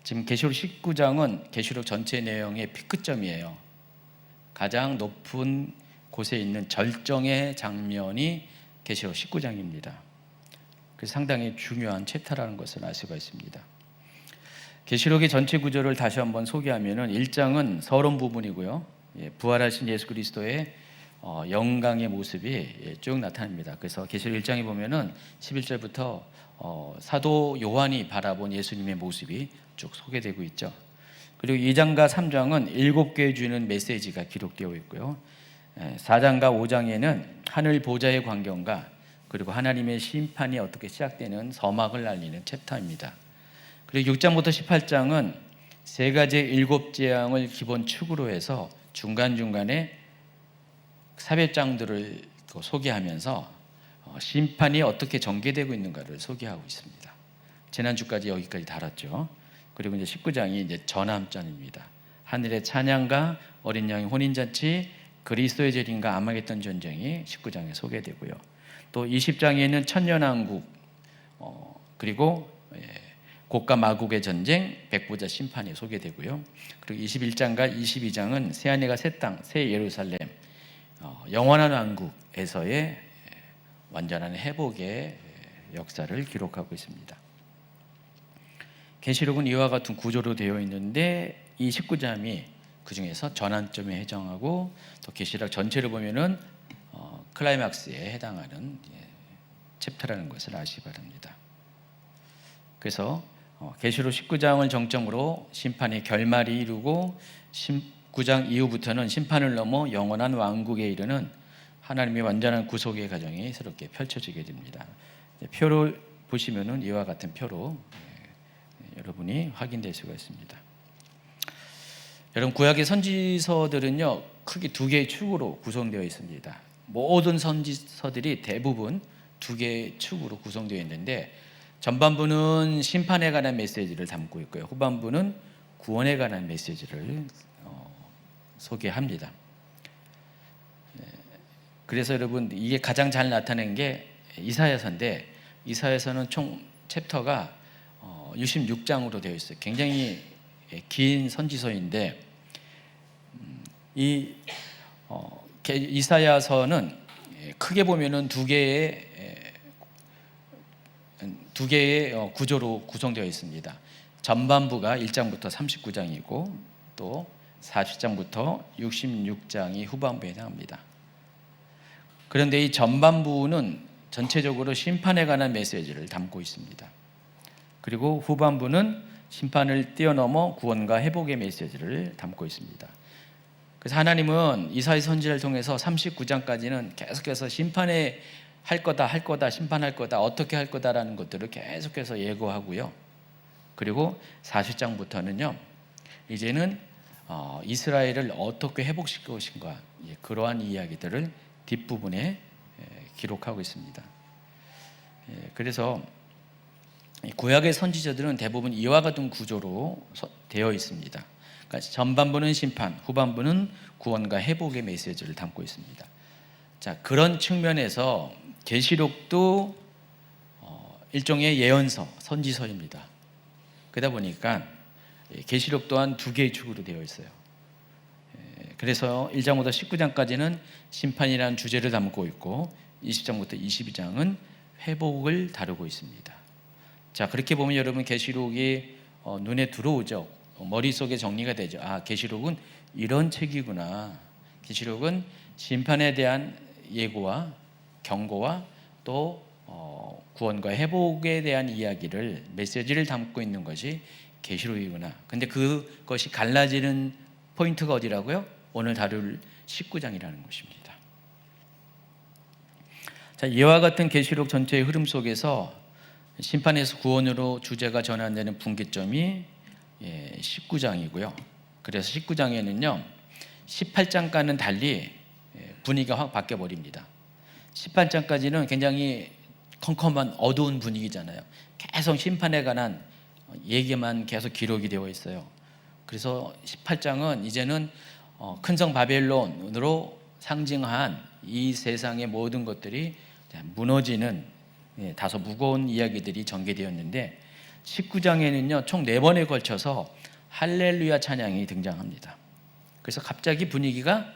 지금 계시록 19장은 계시록 전체 내용의 피크점이에요. 가장 높은 곳에 있는 절정의 장면이 계시록 19장입니다. 그래서 상당히 중요한 챕터라는 것을 알 수가 있습니다. 계시록의 전체 구조를 다시 한번 소개하면은 1장은 서론 부분이고요. 부활하신 예수 그리스도의 영광의 모습이 쭉 나타납니다. 그래서 계시록 1장에 보면은 11절부터 사도 요한이 바라본 예수님의 모습이 쭉 소개되고 있죠. 그리고 2장과 3장은 7교회에 주는 메시지가 기록되어 있고요. 4장과 5장에는 하늘 보좌의 광경과 그리고 하나님의 심판이 어떻게 시작되는 서막을 알리는 챕터입니다. 그리고 6장부터 18장은 세 가지의 7재앙을 기본 축으로 해서 중간중간에 사별장들을 소개하면서 심판이 어떻게 전개되고 있는가를 소개하고 있습니다. 지난주까지 여기까지 다뤘죠. 그리고 이제 19장이 이제 전함전입니다. 하늘의 찬양과 어린 양의 혼인잔치, 그리스도의 재림과 아마겟돈 전쟁이 19장에 소개되고요. 또 20장에는 천년왕국, 그리고 곡과 마곡의 전쟁, 백보자 심판이 소개되고요. 그리고 21장과 22장은 새하늘과 새 땅, 새 예루살렘, 영원한 왕국에서의 완전한 회복의 역사를 기록하고 있습니다. 계시록은 이와 같은 구조로 되어 있는데 이 19장이 그 중에서 전환점에 해당하고 또 계시록 전체를 보면은 클라이막스에 해당하는 챕터라는 것을 아시기 바랍니다. 그래서 계시록 19장을 정점으로 심판의 결말이 이루고 19장 이후부터는 심판을 넘어 영원한 왕국에 이르는 하나님의 완전한 구속의 과정이 새롭게 펼쳐지게 됩니다. 표를 보시면은 이와 같은 표로 여러분이 확인될 수가 있습니다. 여러분, 구약의 선지서들은요 크게 두 개의 축으로 구성되어 있습니다. 모든 선지서들이 대부분 두 개의 축으로 구성되어 있는데 전반부는 심판에 관한 메시지를 담고 있고요, 후반부는 구원에 관한 메시지를 소개합니다. 그래서 여러분, 이게 가장 잘 나타낸 게 이사야서인데 이사야서는 총 챕터가 66장으로 되어 있어요. 굉장히 긴 선지서인데 이 이사야서는 크게 보면은 두 개의 구조로 구성되어 있습니다. 전반부가 1장부터 39장이고 또 40장부터 66장이 후반부에 해당합니다. 그런데 이 전반부는 전체적으로 심판에 관한 메시지를 담고 있습니다. 그리고 후반부는 심판을 뛰어넘어 구원과 회복의 메시지를 담고 있습니다. 그래서 하나님은 이사야 선지자를 통해서 39장까지는 계속해서 심판에 할 거다, 심판할 거다, 어떻게 할 거다라는 것들을 계속해서 예고하고요. 그리고 40장부터는요, 이제는 이스라엘을 어떻게 회복시킬 것인가, 그러한 이야기들을 뒷부분에 기록하고 있습니다. 그래서 구약의 선지자들은 대부분 이와 같은 구조로 되어 있습니다. 그러니까 전반부는 심판, 후반부는 구원과 회복의 메시지를 담고 있습니다. 자, 그런 측면에서 계시록도 일종의 예언서, 선지서입니다. 그러다 보니까 계시록 또한 두 개의 축으로 되어 있어요. 그래서 1장부터 19장까지는 심판이라는 주제를 담고 있고 20장부터 22장은 회복을 다루고 있습니다. 자, 그렇게 보면 여러분, 계시록이 눈에 들어오죠. 머릿속에 정리가 되죠. 아, 계시록은 이런 책이구나. 계시록은 심판에 대한 예고와 경고와 또 구원과 회복에 대한 이야기를, 메시지를 담고 있는 것이 계시록이구나. 근데 그것이 갈라지는 포인트가 어디라고요? 오늘 다룰 19장이라는 것입니다. 자, 이와 같은 계시록 전체의 흐름 속에서 심판에서 구원으로 주제가 전환되는 분기점이 19장이고요. 그래서 19장에는요 18장과는 달리 분위기가 확 바뀌어 버립니다. 18장까지는 굉장히 컴컴한 어두운 분위기잖아요. 계속 심판에 관한 얘기만 계속 기록이 되어 있어요. 그래서 18장은 이제는 큰 성 바벨론으로 상징한 이 세상의 모든 것들이 무너지는 다소 무거운 이야기들이 전개되었는데 19장에는요 총 4번에 걸쳐서 할렐루야 찬양이 등장합니다. 그래서 갑자기 분위기가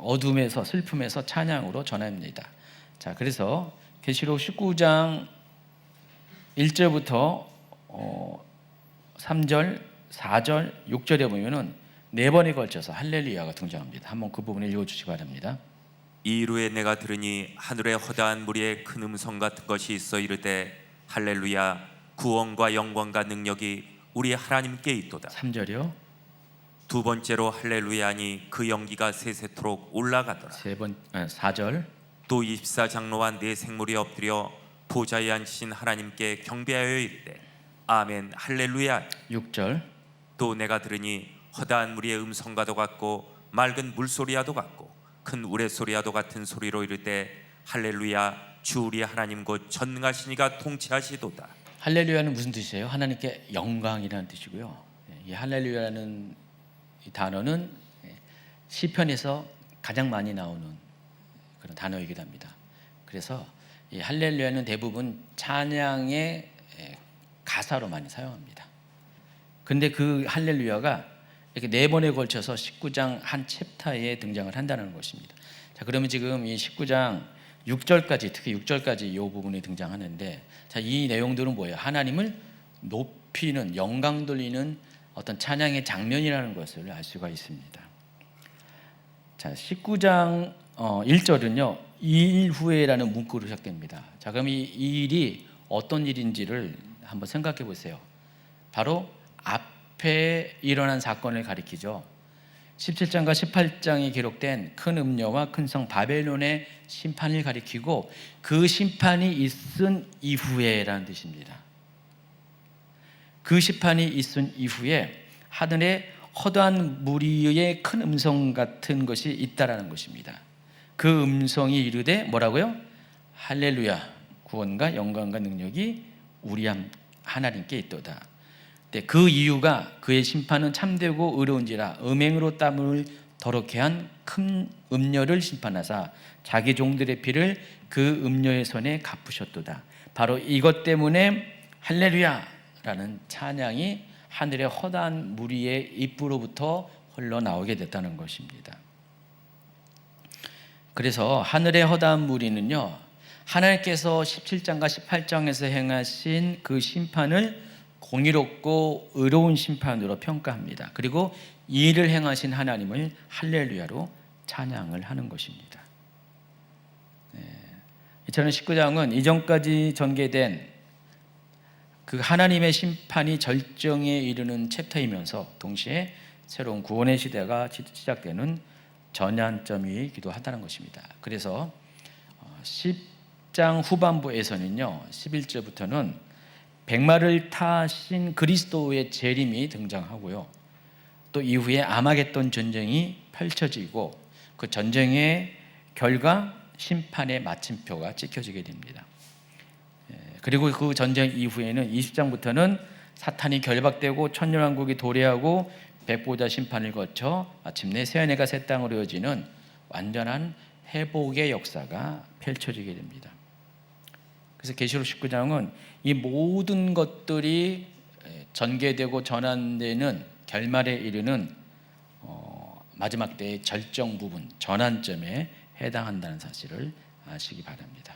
어둠에서 슬픔에서 찬양으로 전환합니다. 자, 그래서 계시록 19장 1절부터 3절, 4절, 6절에 보면은 4번에 걸쳐서 할렐루야가 등장합니다. 한번 그 부분을 읽어주시기 바랍니다. 이후에 내가 들으니 하늘에 허다한 무리의 큰 음성 같은 것이 있어 이르되 할렐루야 구원과 영광과 능력이 우리 하나님께 있도다. 3절이요. 두 번째로 할렐루야니 그 연기가 세세토록 올라가더라. 4절. 또 24장로와 네 생물이 엎드려 보좌에 앉으신 하나님께 경배하여 이르되 아멘 할렐루야. 6절. 또 내가 들으니 허다한 무리의 음성과도 같고 맑은 물소리와도 같고 큰 우레소리와도 같은 소리로 이르되 할렐루야 주 우리 하나님 곧 전능하시니가 통치하시도다. 할렐루야는 무슨 뜻이에요? 하나님께 영광이라는 뜻이고요. 이 할렐루야라는 이 단어는 시편에서 가장 많이 나오는 그런 단어이기도 합니다. 그래서 이 할렐루야는 대부분 찬양의 가사로 많이 사용합니다. 근데 그 할렐루야가 이렇게 4번에 걸쳐서 19장 한 챕터에 등장을 한다는 것입니다. 자, 그러면 지금 이 19장 6절까지 특히 6절까지 이 부분이 등장하는데, 자, 이 내용들은 뭐예요? 하나님을 높이는 영광 돌리는 어떤 찬양의 장면이라는 것을 알 수가 있습니다. 자, 19장 1절은요 이 일 후에라는 문구로 시작됩니다. 자, 그럼 이 일이 어떤 일인지를 한번 생각해 보세요. 바로 앞에 일어난 사건을 가리키죠. 17장과 18장에 기록된 큰 음녀와 큰 성 바벨론의 심판을 가리키고 그 심판이 있은 이후에라는 뜻입니다. 그 심판이 있은 이후에 하늘에 허다한 무리의 큰 음성 같은 것이 있다라는 것입니다. 그 음성이 이르되 뭐라고요? 할렐루야 구원과 영광과 능력이 우리 하나님께 있도다. 그 이유가 그의 심판은 참되고 의로운지라 음행으로 땀을 더럽게 한 큰 음녀를 심판하사 자기 종들의 피를 그 음녀의 손에 갚으셨도다. 바로 이것 때문에 할렐루야라는 찬양이 하늘의 허다한 무리의 입으로부터 흘러나오게 됐다는 것입니다. 그래서 하늘의 허다한 무리는요 하나님께서 17장과 18장에서 행하신 그 심판을 공의롭고 의로운 심판으로 평가합니다. 그리고 이 일을 행하신 하나님을 할렐루야로 찬양을 하는 것입니다. 2019장은 이전까지 전개된 그 하나님의 심판이 절정에 이르는 챕터이면서 동시에 새로운 구원의 시대가 시작되는 전환점이기도 하다는 것입니다. 그래서 10장 후반부에서는요 11절부터는 백마를 타신 그리스도의 재림이 등장하고요. 또 이후에 아마겟돈 전쟁이 펼쳐지고 그 전쟁의 결과 심판의 마침표가 찍혀지게 됩니다. 그리고 그 전쟁 이후에는 20장부터는 사탄이 결박되고 천년왕국이 도래하고 백보자 심판을 거쳐 마침내 새하늘과 새 땅으로 이어지는 완전한 회복의 역사가 펼쳐지게 됩니다. 그래서 계시록 19장은 이 모든 것들이 전개되고 전환되는 결말에 이르는 마지막 때의 절정 부분, 전환점에 해당한다는 사실을 아시기 바랍니다.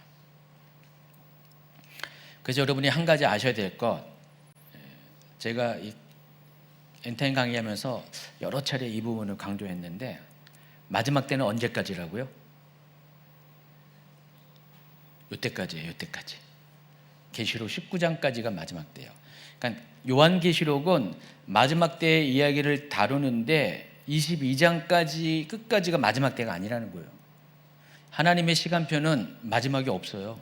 그래서 여러분이 한 가지 아셔야 될 것, 제가 이 엔타임 강의하면서 여러 차례 이 부분을 강조했는데 마지막 때는 언제까지라고요? 이때까지예요. 이때까지. 계시록 19장까지가 마지막 때예요. 그러니까 요한계시록은 마지막 때의 이야기를 다루는데 22장까지 끝까지가 마지막 때가 아니라는 거예요. 하나님의 시간표는 마지막이 없어요.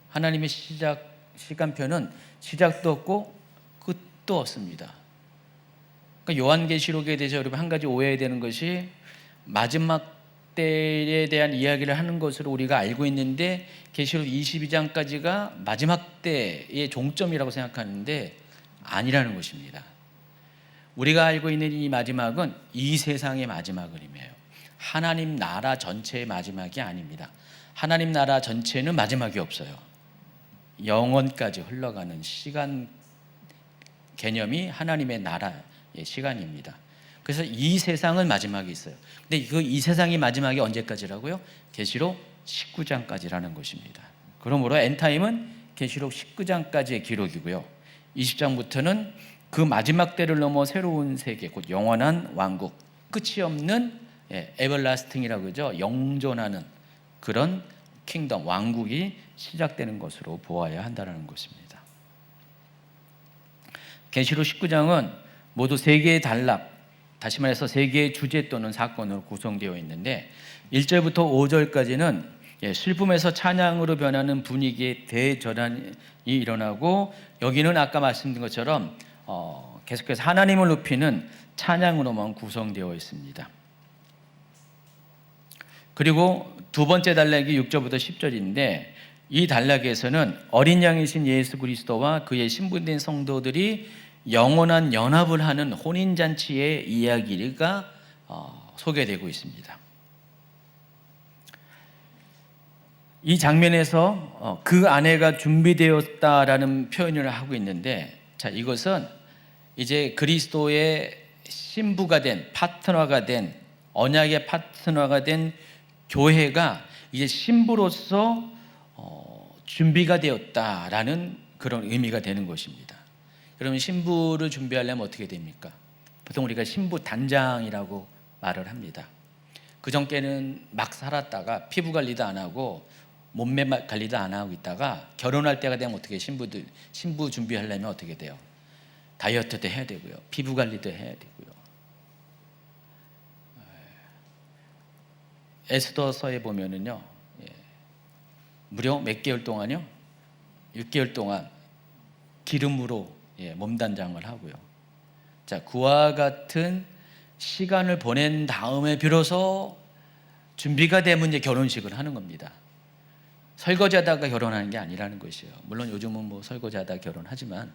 하나님의 시간표는 시작도 없고 끝도 없습니다. 그러니까 요한계시록에 대해서 여러분 한 가지 오해해야 되는 것이 마지막 때에 대한 이야기를 하는 것으로 우리가 알고 있는데 계시록 22장까지가 마지막 때의 종점이라고 생각하는데 아니라는 것입니다. 우리가 알고 있는 이 마지막은 이 세상의 마지막을 의미해요. 하나님 나라 전체의 마지막이 아닙니다. 하나님 나라 전체는 마지막이 없어요. 영원까지 흘러가는 시간 개념이 하나님의 나라의 시간입니다. 그래서 이 세상은 마지막이 있어요. 근데 이 세상이 마지막이 언제까지라고요? 계시록 19장까지라는 것입니다. 그러므로 엔타임은 계시록 19장까지의 기록이고요. 20장부터는 그 마지막 때를 넘어 새로운 세계, 곧 영원한 왕국, 끝이 없는 에버라스팅이라고 그러죠. 영존하는 그런 킹덤, 왕국이 시작되는 것으로 보아야 한다는 것입니다. 계시록 19장은 모두 3개의 단락, 다시 말해서 3개의 주제 또는 사건으로 구성되어 있는데 1절부터 5절까지는 슬픔에서 찬양으로 변하는 분위기의 대전환이 일어나고, 여기는 아까 말씀드린 것처럼 계속해서 하나님을 높이는 찬양으로만 구성되어 있습니다. 그리고 두 번째 단락이 6절부터 10절인데 이 단락에서는 어린 양이신 예수 그리스도와 그의 신분된 성도들이 영원한 연합을 하는 혼인잔치의 이야기가 소개되고 있습니다. 이 장면에서 그 아내가 준비되었다라는 표현을 하고 있는데, 자, 이것은 이제 그리스도의 신부가 된, 파트너가 된, 언약의 파트너가 된 교회가 이제 신부로서 준비가 되었다라는 그런 의미가 되는 것입니다. 그러면 신부를 준비하려면 어떻게 됩니까? 보통 우리가 신부 단장이라고 말을 합니다. 그전께는 막 살았다가 피부 관리도 안 하고 몸매 관리도 안 하고 있다가 결혼할 때가 되면 어떻게 신부 준비하려면 어떻게 돼요? 다이어트도 해야 되고요. 피부 관리도 해야 되고요. 에스더서에 보면은요, 무려 몇 개월 동안요? 6개월 동안 기름으로 몸단장을 하고요. 자, 그와 같은 시간을 보낸 다음에 비로소 준비가 되면 이제 결혼식을 하는 겁니다. 설거지하다가 결혼하는 게 아니라는 것이에요. 물론 요즘은 뭐 설거지하다가 결혼하지만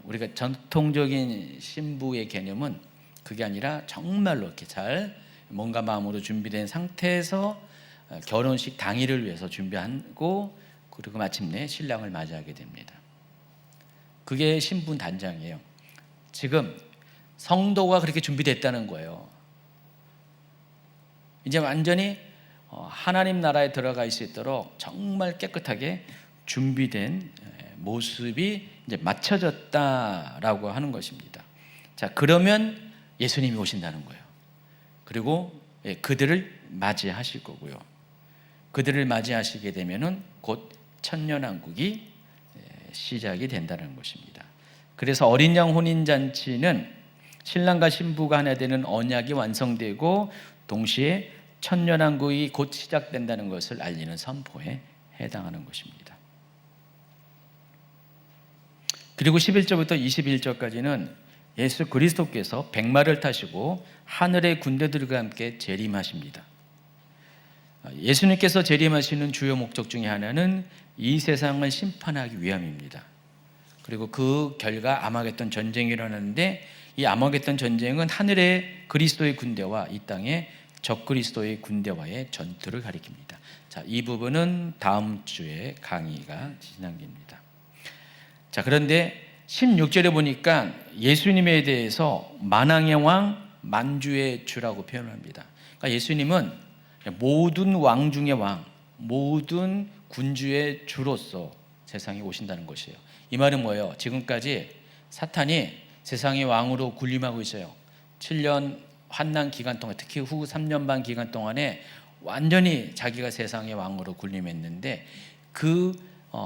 우리가 전통적인 신부의 개념은 그게 아니라 정말로 이렇게 잘 몸과 마음으로 준비된 상태에서 결혼식 당일을 위해서 준비하고, 그리고 마침내 신랑을 맞이하게 됩니다. 그게 신부 단장이에요. 지금 성도가 그렇게 준비됐다는 거예요. 이제 완전히 하나님 나라에 들어가 있을 수 있도록 정말 깨끗하게 준비된 모습이 이제 맞춰졌다라고 하는 것입니다. 자, 그러면 예수님이 오신다는 거예요. 그리고 그들을 맞이하실 거고요. 그들을 맞이하시게 되면은 곧 천년왕국이 시작이 된다는 것입니다. 그래서 어린 양 혼인잔치는 신랑과 신부가 하나 되는 언약이 완성되고 동시에 천년왕국이 곧 시작된다는 것을 알리는 선포에 해당하는 것입니다. 그리고 11절부터 21절까지는 예수 그리스도께서 백마를 타시고 하늘의 군대들과 함께 재림하십니다. 예수님께서 재림하시는 주요 목적 중에 하나는 이 세상을 심판하기 위함입니다. 그리고 그 결과 아마겟돈 전쟁이 일어나는데, 이 아마겟돈 전쟁은 하늘의 그리스도의 군대와 이 땅의 적그리스도의 군대와의 전투를 가리킵니다. 자, 이 부분은 다음 주에 강의가 진행됩니다. 자, 그런데 16절에 보니까 예수님에 대해서 만왕의 왕, 만주의 주라고 표현합니다. 그러니까 예수님은 모든 왕 중의 왕, 모든 군주의 주로서 세상에 오신다는 것이에요. 이 말은 뭐예요? 지금까지 사탄이 세상의 왕으로 군림하고 있어요. 7년 환난 기간 동안, 특히 후 3년 반 기간 동안에 완전히 자기가 세상의 왕으로 군림했는데, 그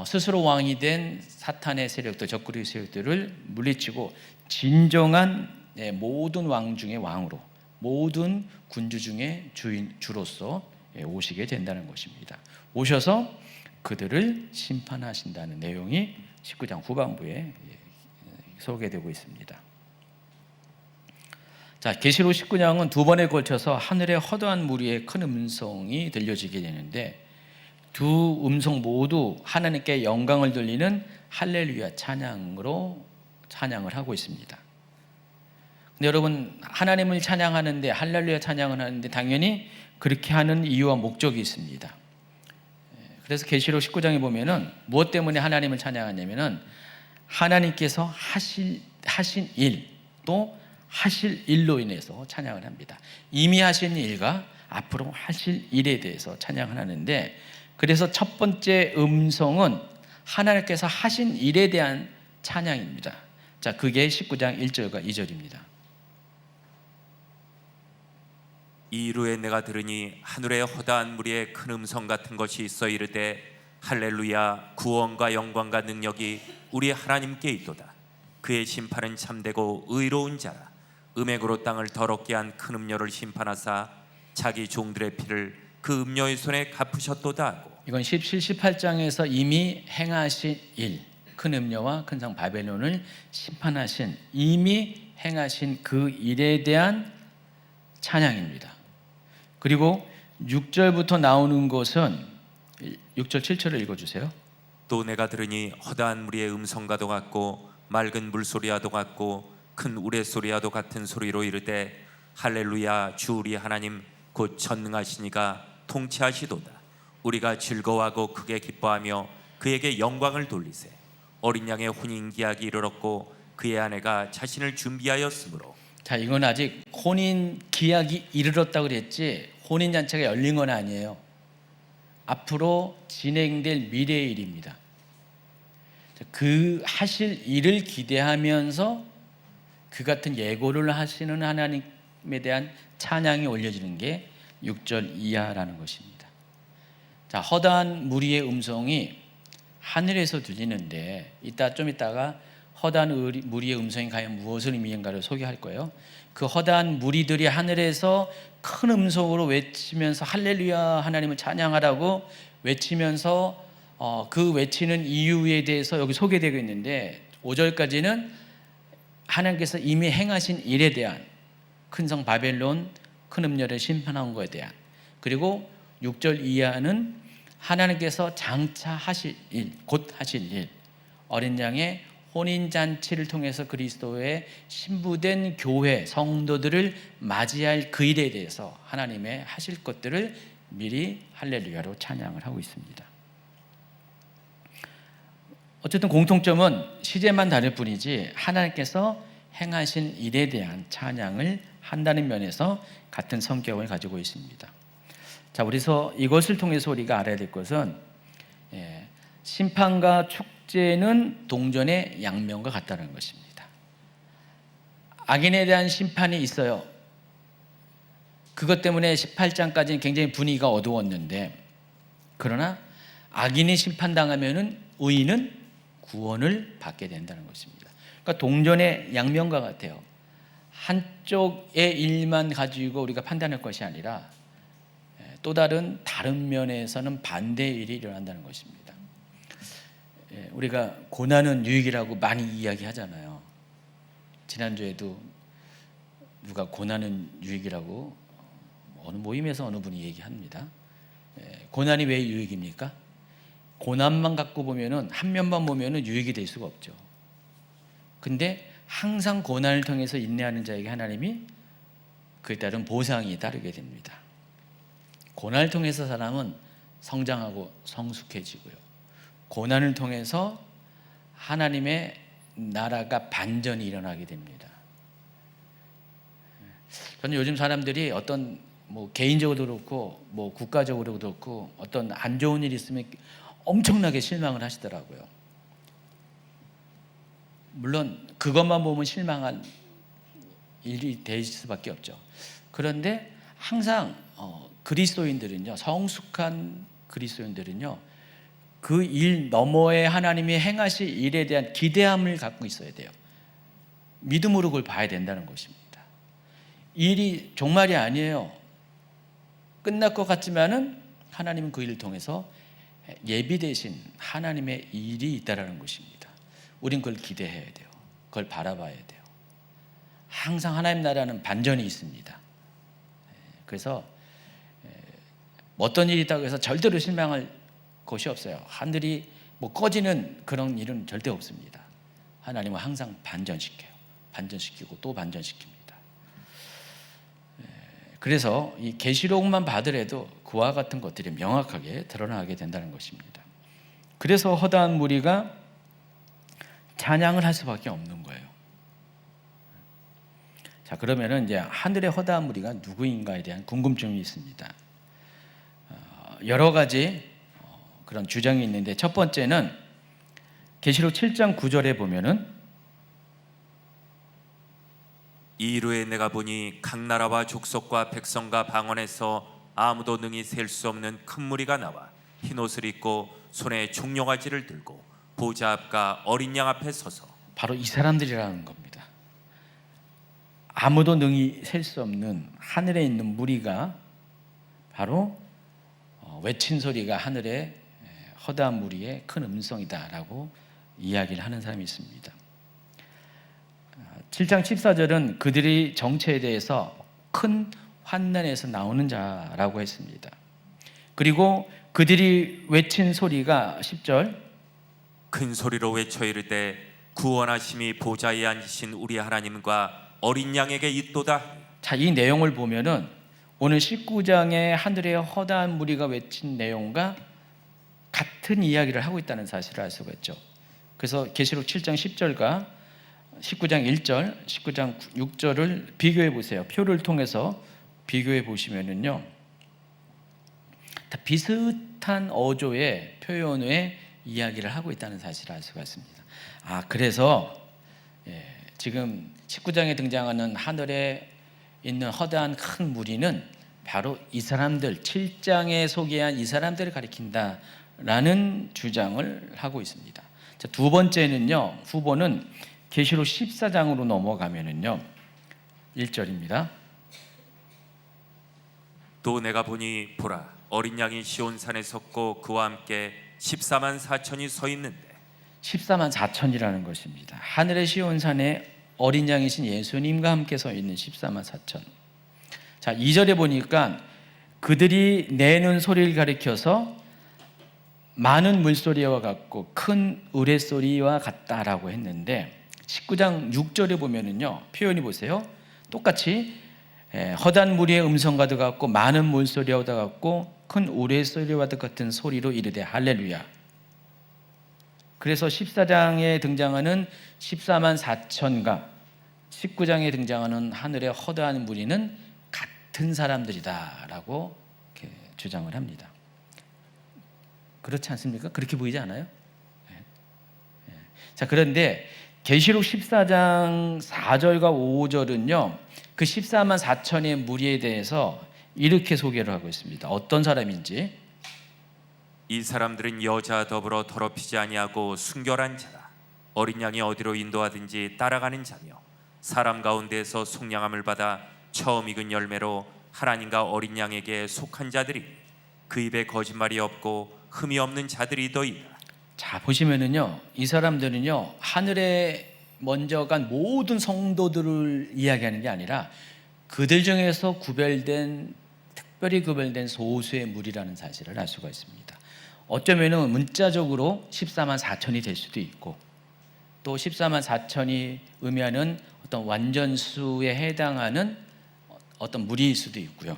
스스로 왕이 된 사탄의 세력들, 적그리스도 세력들을 물리치고 진정한 모든 왕 중의 왕으로, 모든 군주 중의 주로서 오시게 된다는 것입니다. 오셔서 그들을 심판하신다는 내용이 19장 후반부에 소개되고 있습니다. 자, 계시록 19장은 두 번에 걸쳐서 하늘의 허다한 무리의 큰 음성이 들려지게 되는데, 두 음성 모두 하나님께 영광을 돌리는 할렐루야 찬양으로 찬양을 하고 있습니다. 근데 여러분, 하나님을 찬양하는데, 할렐루야 찬양을 하는데 당연히 그렇게 하는 이유와 목적이 있습니다. 그래서 계시록 19장에 보면은 무엇 때문에 하나님을 찬양하냐면은 하나님께서 하신 일, 또 하실 일로 인해서 찬양을 합니다. 이미 하신 일과 앞으로 하실 일에 대해서 찬양을 하는데, 그래서 첫 번째 음성은 하나님께서 하신 일에 대한 찬양입니다. 자, 그게 19장 1절과 2절입니다. 이루에 내가 들으니 하늘의 허다한 무리에 큰 음성 같은 것이 있어 이르되 할렐루야, 구원과 영광과 능력이 우리 하나님께 있도다. 그의 심판은 참되고 의로운 자라. 음액으로 땅을 더럽게 한 큰 음료를 심판하사 자기 종들의 피를 그 음료의 손에 갚으셨도다 하고. 이건 17, 18장에서 이미 행하신 일, 큰 음료와 큰 성 바벨론을 심판하신, 이미 행하신 그 일에 대한 찬양입니다. 그리고 6절부터 나오는 것은 6절 7절을 읽어주세요. 또 내가 들으니 허다한 무리의 음성과도 같고 맑은 물소리와도 같고 큰 우레소리와도 같은 소리로 이르되 할렐루야, 주 우리 하나님 곧 전능하시니가 통치하시도다. 우리가 즐거워하고 크게 기뻐하며 그에게 영광을 돌리세. 어린 양의 혼인기약이 이르렀고 그의 아내가 자신을 준비하였으므로. 자, 이건 아직 혼인기약이 이르렀다고 그랬지 혼인잔치가 열린 건 아니에요. 앞으로 진행될 미래의 일입니다. 그 하실 일을 기대하면서 그 같은 예고를 하시는 하나님에 대한 찬양이 올려지는 게 6절 이하라는 것입니다. 자, 허다한 무리의 음성이 하늘에서 들리는데, 좀 이따가 허다한 무리의 음성이 과연 무엇을 의미한가를 소개할 거예요. 그 허다한 무리들이 하늘에서 큰 음성으로 외치면서 할렐루야, 하나님을 찬양하라고 외치면서 그 외치는 이유에 대해서 여기 소개되고 있는데, 5절까지는 하나님께서 이미 행하신 일에 대한, 큰 성 바벨론 큰 음녀를 심판한 것에 대한, 그리고 6절 이하는 하나님께서 장차 하실 일, 곧 하실 일, 어린 양의 혼인잔치를 통해서 그리스도의 신부된 교회 성도들을 맞이할 그 일에 대해서 하나님의 하실 것들을 미리 할렐루야로 찬양을 하고 있습니다. 어쨌든 공통점은 시제만 다를 뿐이지 하나님께서 행하신 일에 대한 찬양을 한다는 면에서 같은 성격을 가지고 있습니다. 자, 그래서 이것을 통해서 우리가 알아야 될 것은, 심판과 축제는 동전의 양면과 같다는 것입니다. 악인에 대한 심판이 있어요. 그것 때문에 18장까지는 굉장히 분위기가 어두웠는데, 그러나 악인이 심판당하면은 의인은 구원을 받게 된다는 것입니다. 그러니까 동전의 양면과 같아요. 한쪽의 일만 가지고 우리가 판단할 것이 아니라 또 다른 면에서는 반대의 일이 일어난다는 것입니다. 우리가 고난은 유익이라고 많이 이야기하잖아요. 지난주에도 누가 고난은 유익이라고 어느 모임에서 어느 분이 얘기합니다. 고난이 왜 유익입니까? 고난만 갖고 보면은, 한 면만 보면은 유익이 될 수가 없죠. 근데 항상 고난을 통해서 인내하는 자에게 하나님이 그에 따른 보상이 따르게 됩니다. 고난을 통해서 사람은 성장하고 성숙해지고요. 고난을 통해서 하나님의 나라가 반전이 일어나게 됩니다. 저는 요즘 사람들이 어떤 개인적으로도 그렇고 국가적으로도 그렇고 어떤 안 좋은 일이 있으면 엄청나게 실망을 하시더라고요. 물론 그것만 보면 실망한 일이 될 수밖에 없죠. 그런데 항상 그리스도인들은요, 성숙한 그리스도인들은요, 그 일 너머에 하나님이 행하실 일에 대한 기대함을 갖고 있어야 돼요. 믿음으로 그걸 봐야 된다는 것입니다. 일이 종말이 아니에요. 끝날 것 같지만은 하나님은 그 일을 통해서 예비되신 하나님의 일이 있다라는 것입니다. 우린 그걸 기대해야 돼요. 그걸 바라봐야 돼요. 항상 하나님 나라는 반전이 있습니다. 그래서 어떤 일이 있다고 해서 절대로 실망할 것이 없어요. 하늘이 꺼지는 그런 일은 절대 없습니다. 하나님은 항상 반전시켜요. 반전시키고 또 반전시킵니다. 그래서 이 계시록만 봐더라도 그와 같은 것들이 명확하게 드러나게 된다는 것입니다. 그래서 허다한 무리가 찬양을 할 수밖에 없는 거예요. 자, 그러면은 이제 하늘의 허다한 무리가 누구인가에 대한 궁금증이 있습니다. 여러 가지 그런 주장이 있는데, 첫 번째는 계시록 7장 9절에 보면은 이후에 내가 보니 각 나라와 족속과 백성과 방언에서 아무도 능히 셀 수 없는 큰 무리가 나와 흰 옷을 입고 손에 종려가지를 들고 보좌 앞과 어린 양 앞에 서서, 바로 이 사람들이라는 겁니다. 아무도 능히 셀 수 없는 하늘에 있는 무리가 바로 외친 소리가 하늘의 허다한 무리의 큰 음성이다라고 이야기를 하는 사람이 있습니다. 7장 14절은 그들이 정체에 대해서 큰 환난에서 나오는 자라고 했습니다. 그리고 그들이 외친 소리가 10절, 큰 소리로 외쳐 이르되 구원하심이 보좌에 앉으신 우리 하나님과 어린 양에게 있도다. 자, 이 내용을 보면은 오늘 19장의 하늘의 허다한 무리가 외친 내용과 같은 이야기를 하고 있다는 사실을 알 수가 있죠. 그래서 계시록 7장 10절과 19장 1절, 19장 6절을 비교해 보세요. 표를 통해서 비교해 보시면은요, 다 비슷한 어조의 표현의 이야기를 하고 있다는 사실을 알 수가 있습니다. 그래서 지금 19장에 등장하는 하늘에 있는 허다한 큰 무리는 바로 이 사람들, 7장에 소개한 이 사람들을 가리킨다라는 주장을 하고 있습니다. 자, 두 번째는요, 후보는 계시록 14장으로 넘어가면은요, 1절입니다. 또 내가 보니 보라 어린 양이 시온산에 섰고 그와 함께 14만 4천이 서 있는데, 14만 4천이라는 것입니다. 하늘의 시온산에 어린 양이신 예수님과 함께 서 있는 14만 4천. 자, 2절에 보니까 그들이 내는 소리를 가리켜서 많은 물소리와 같고 큰 우레소리와 같다라고 했는데, 19장 6절에 보면은요, 표현이 보세요. 똑같이 허다한 무리의 음성과도 같고 많은 물소리와 같고 큰 우레소리와 같은 소리로 이르되 할렐루야. 그래서 14장에 등장하는 14만 4천과 19장에 등장하는 하늘의 허다한 무리는 같은 사람들이다라고 이렇게 주장을 합니다. 그렇지 않습니까? 그렇게 보이지 않아요? 자, 그런데 계시록 14장 4절과 5절은요, 그 14만 4천의 무리에 대해서 이렇게 소개를 하고 있습니다. 어떤 사람인지. 이 사람들은 여자 더불어 더럽히지 아니하고 순결한 자라. 어린 양이 어디로 인도하든지 따라가는 자며 사람 가운데에서 속량함을 받아 처음 익은 열매로 하나님과 어린 양에게 속한 자들이 그 입에 거짓말이 없고 흠이 없는 자들이더이다. 자, 보시면은요, 이 사람들은요, 하늘에 먼저 간 모든 성도들을 이야기하는 게 아니라 그들 중에서 특별히 구별된 소수의 무리라는 사실을 알 수가 있습니다. 어쩌면은 문자적으로 14만 4천이 될 수도 있고, 또 14만 4천이 의미하는 어떤 완전수에 해당하는 어떤 무리일 수도 있고요.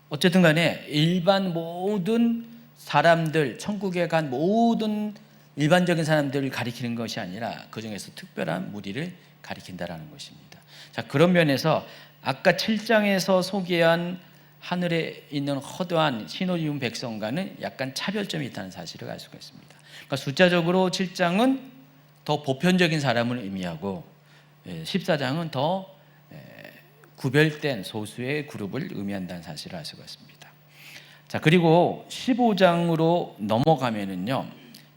어쨌든 간에 일반 모든 사람들, 천국에 간 모든 일반적인 사람들을 가리키는 것이 아니라 그 중에서 특별한 무리를 가리킨다라는 것입니다. 자, 그런 면에서 아까 7장에서 소개한 하늘에 있는 허다한 신혼이운 백성과는 약간 차별점이 있다는 사실을 알 수가 있습니다. 그러니까 숫자적으로 7장은 더 보편적인 사람을 의미하고 14장은 더 구별된 소수의 그룹을 의미한다는 사실을 알 수가 있습니다. 자, 그리고 15장으로 넘어가면은요,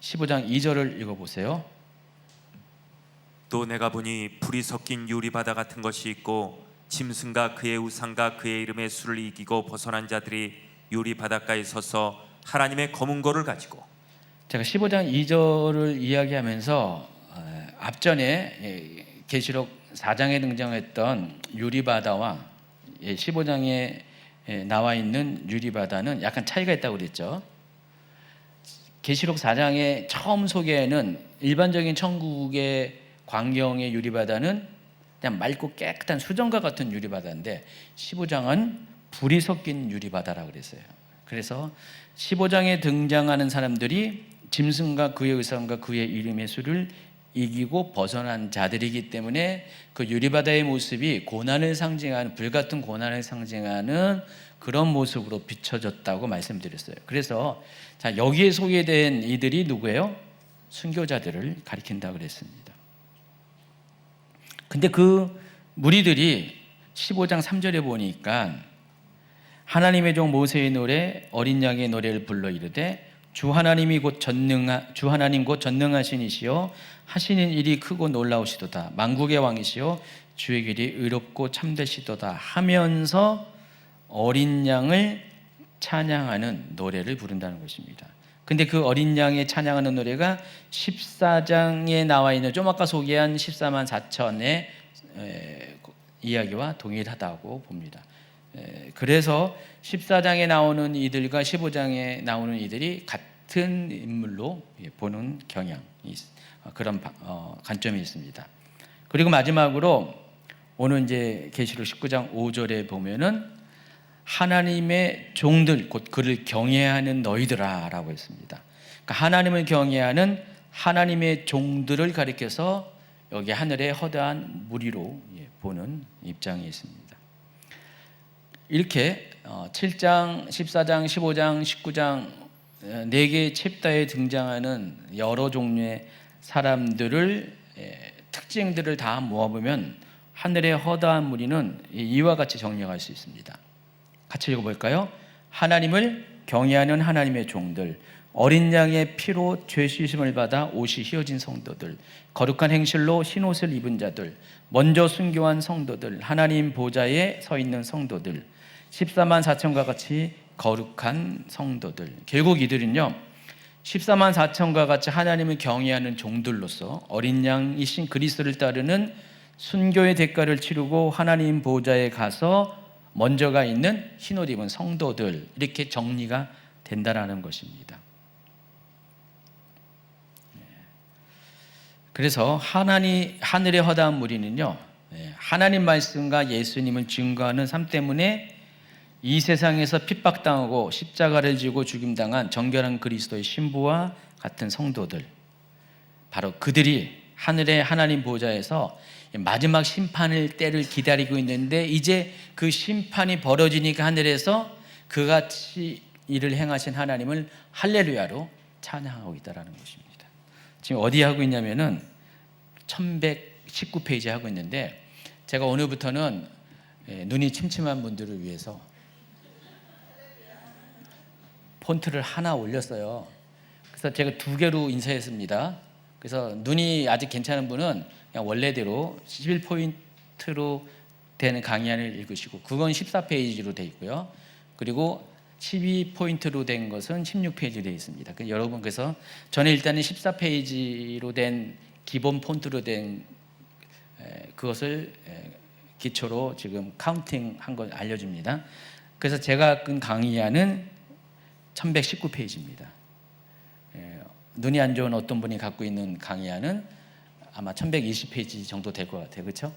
15장 2절을 읽어보세요. 또 내가 보니 불이 섞인 유리바다 같은 것이 있고 짐승과 그의 우상과 그의 이름의 수를 이기고 벗어난 자들이 유리 바닷가에 서서 하나님의 검은 고를 가지고. 제가 15장 2절을 이야기하면서 앞전에 계시록 4장에 등장했던 유리바다와 15장에 나와 있는 유리바다는 약간 차이가 있다고 그랬죠. 계시록 4장의 처음 소개에는 일반적인 천국의 광경의 유리바다는 그냥 맑고 깨끗한 수정과 같은 유리바다인데 15장은 불이 섞인 유리바다라고 그랬어요. 그래서 15장에 등장하는 사람들이 짐승과 그의 의상과 그의 이름의 수를 이기고 벗어난 자들이기 때문에 그 유리바다의 모습이 고난을 상징하는, 불같은 고난을 상징하는 그런 모습으로 비춰졌다고 말씀드렸어요. 그래서 자, 여기에 소개된 이들이 누구예요? 순교자들을 가리킨다고 그랬습니다. 근데 그 무리들이 15장 3절에 보니까 하나님의 종 모세의 노래, 어린 양의 노래를 불러 이르되 주 하나님 곧 전능하시니시여 하시는 일이 크고 놀라우시도다. 만국의 왕이시여 주의 길이 의롭고 참되시도다 하면서 어린 양을 찬양하는 노래를 부른다는 것입니다. 근데 그 어린 양의 찬양하는 노래가 14장에 나와 있는 좀 아까 소개한 14만 4천의 이야기와 동일하다고 봅니다. 그래서 14장에 나오는 이들과 15장에 나오는 이들이 같은 인물로 보는 경향이, 그런 관점이 있습니다. 그리고 마지막으로 오늘 이제 계시록 19장 5절에 보면은 하나님의 종들 곧 그를 경외하는 너희들아라고 했습니다. 그러니까 하나님을 경외하는 하나님의 종들을 가리켜서 여기 하늘의 허다한 무리로 보는 입장이 있습니다. 이렇게 7장, 14장, 15장, 19장 4개의 챕터에 등장하는 여러 종류의 사람들을, 특징들을 다 모아보면 하늘의 허다한 무리는 이와 같이 정리할 수 있습니다. 같이 읽어볼까요? 하나님을 경외하는 하나님의 종들, 어린 양의 피로 죄 씻음을 받아 옷이 휘어진 성도들, 거룩한 행실로 흰옷을 입은 자들, 먼저 순교한 성도들, 하나님 보좌에 서 있는 성도들, 14만 4천과 같이 거룩한 성도들. 결국 이들은요 14만 4천과 같이 하나님을 경외하는 종들로서 어린 양이신 그리스도를 따르는 순교의 대가를 치르고 하나님 보좌에 가서 먼저가 있는 흰옷 입은 성도들, 이렇게 정리가 된다라는 것입니다. 그래서 하늘의 허다한 무리는요 하나님 말씀과 예수님을 증거하는 삶 때문에 이 세상에서 핍박당하고 십자가를 지고 죽임당한 정결한 그리스도의 신부와 같은 성도들, 바로 그들이 하늘의 하나님 보좌에서 마지막 심판을 때를 기다리고 있는데 이제 그 심판이 벌어지니까 하늘에서 그같이 일을 행하신 하나님을 할렐루야로 찬양하고 있다는 것입니다. 지금 어디 하고 있냐면은 1119페이지 하고 있는데 제가 오늘부터는 눈이 침침한 분들을 위해서 폰트를 하나 올렸어요. 그래서 제가 2개로 인쇄했습니다. 그래서 눈이 아직 괜찮은 분은 그냥 원래대로 11포인트로 되는 강의안을 읽으시고, 그건 14페이지로 되어 있고요. 그리고 12포인트로 된 것은 16페이지로 되어 있습니다. 여러분, 그래서 저는 일단은 14페이지로 된 기본 폰트로 된 그것을 기초로 지금 카운팅한 걸 알려줍니다. 그래서 제가 끈 강의안은 1119페이지입니다. 눈이 안 좋은 어떤 분이 갖고 있는 강의안은 아마 1120페이지 정도 될 것 같아요. 그렇죠?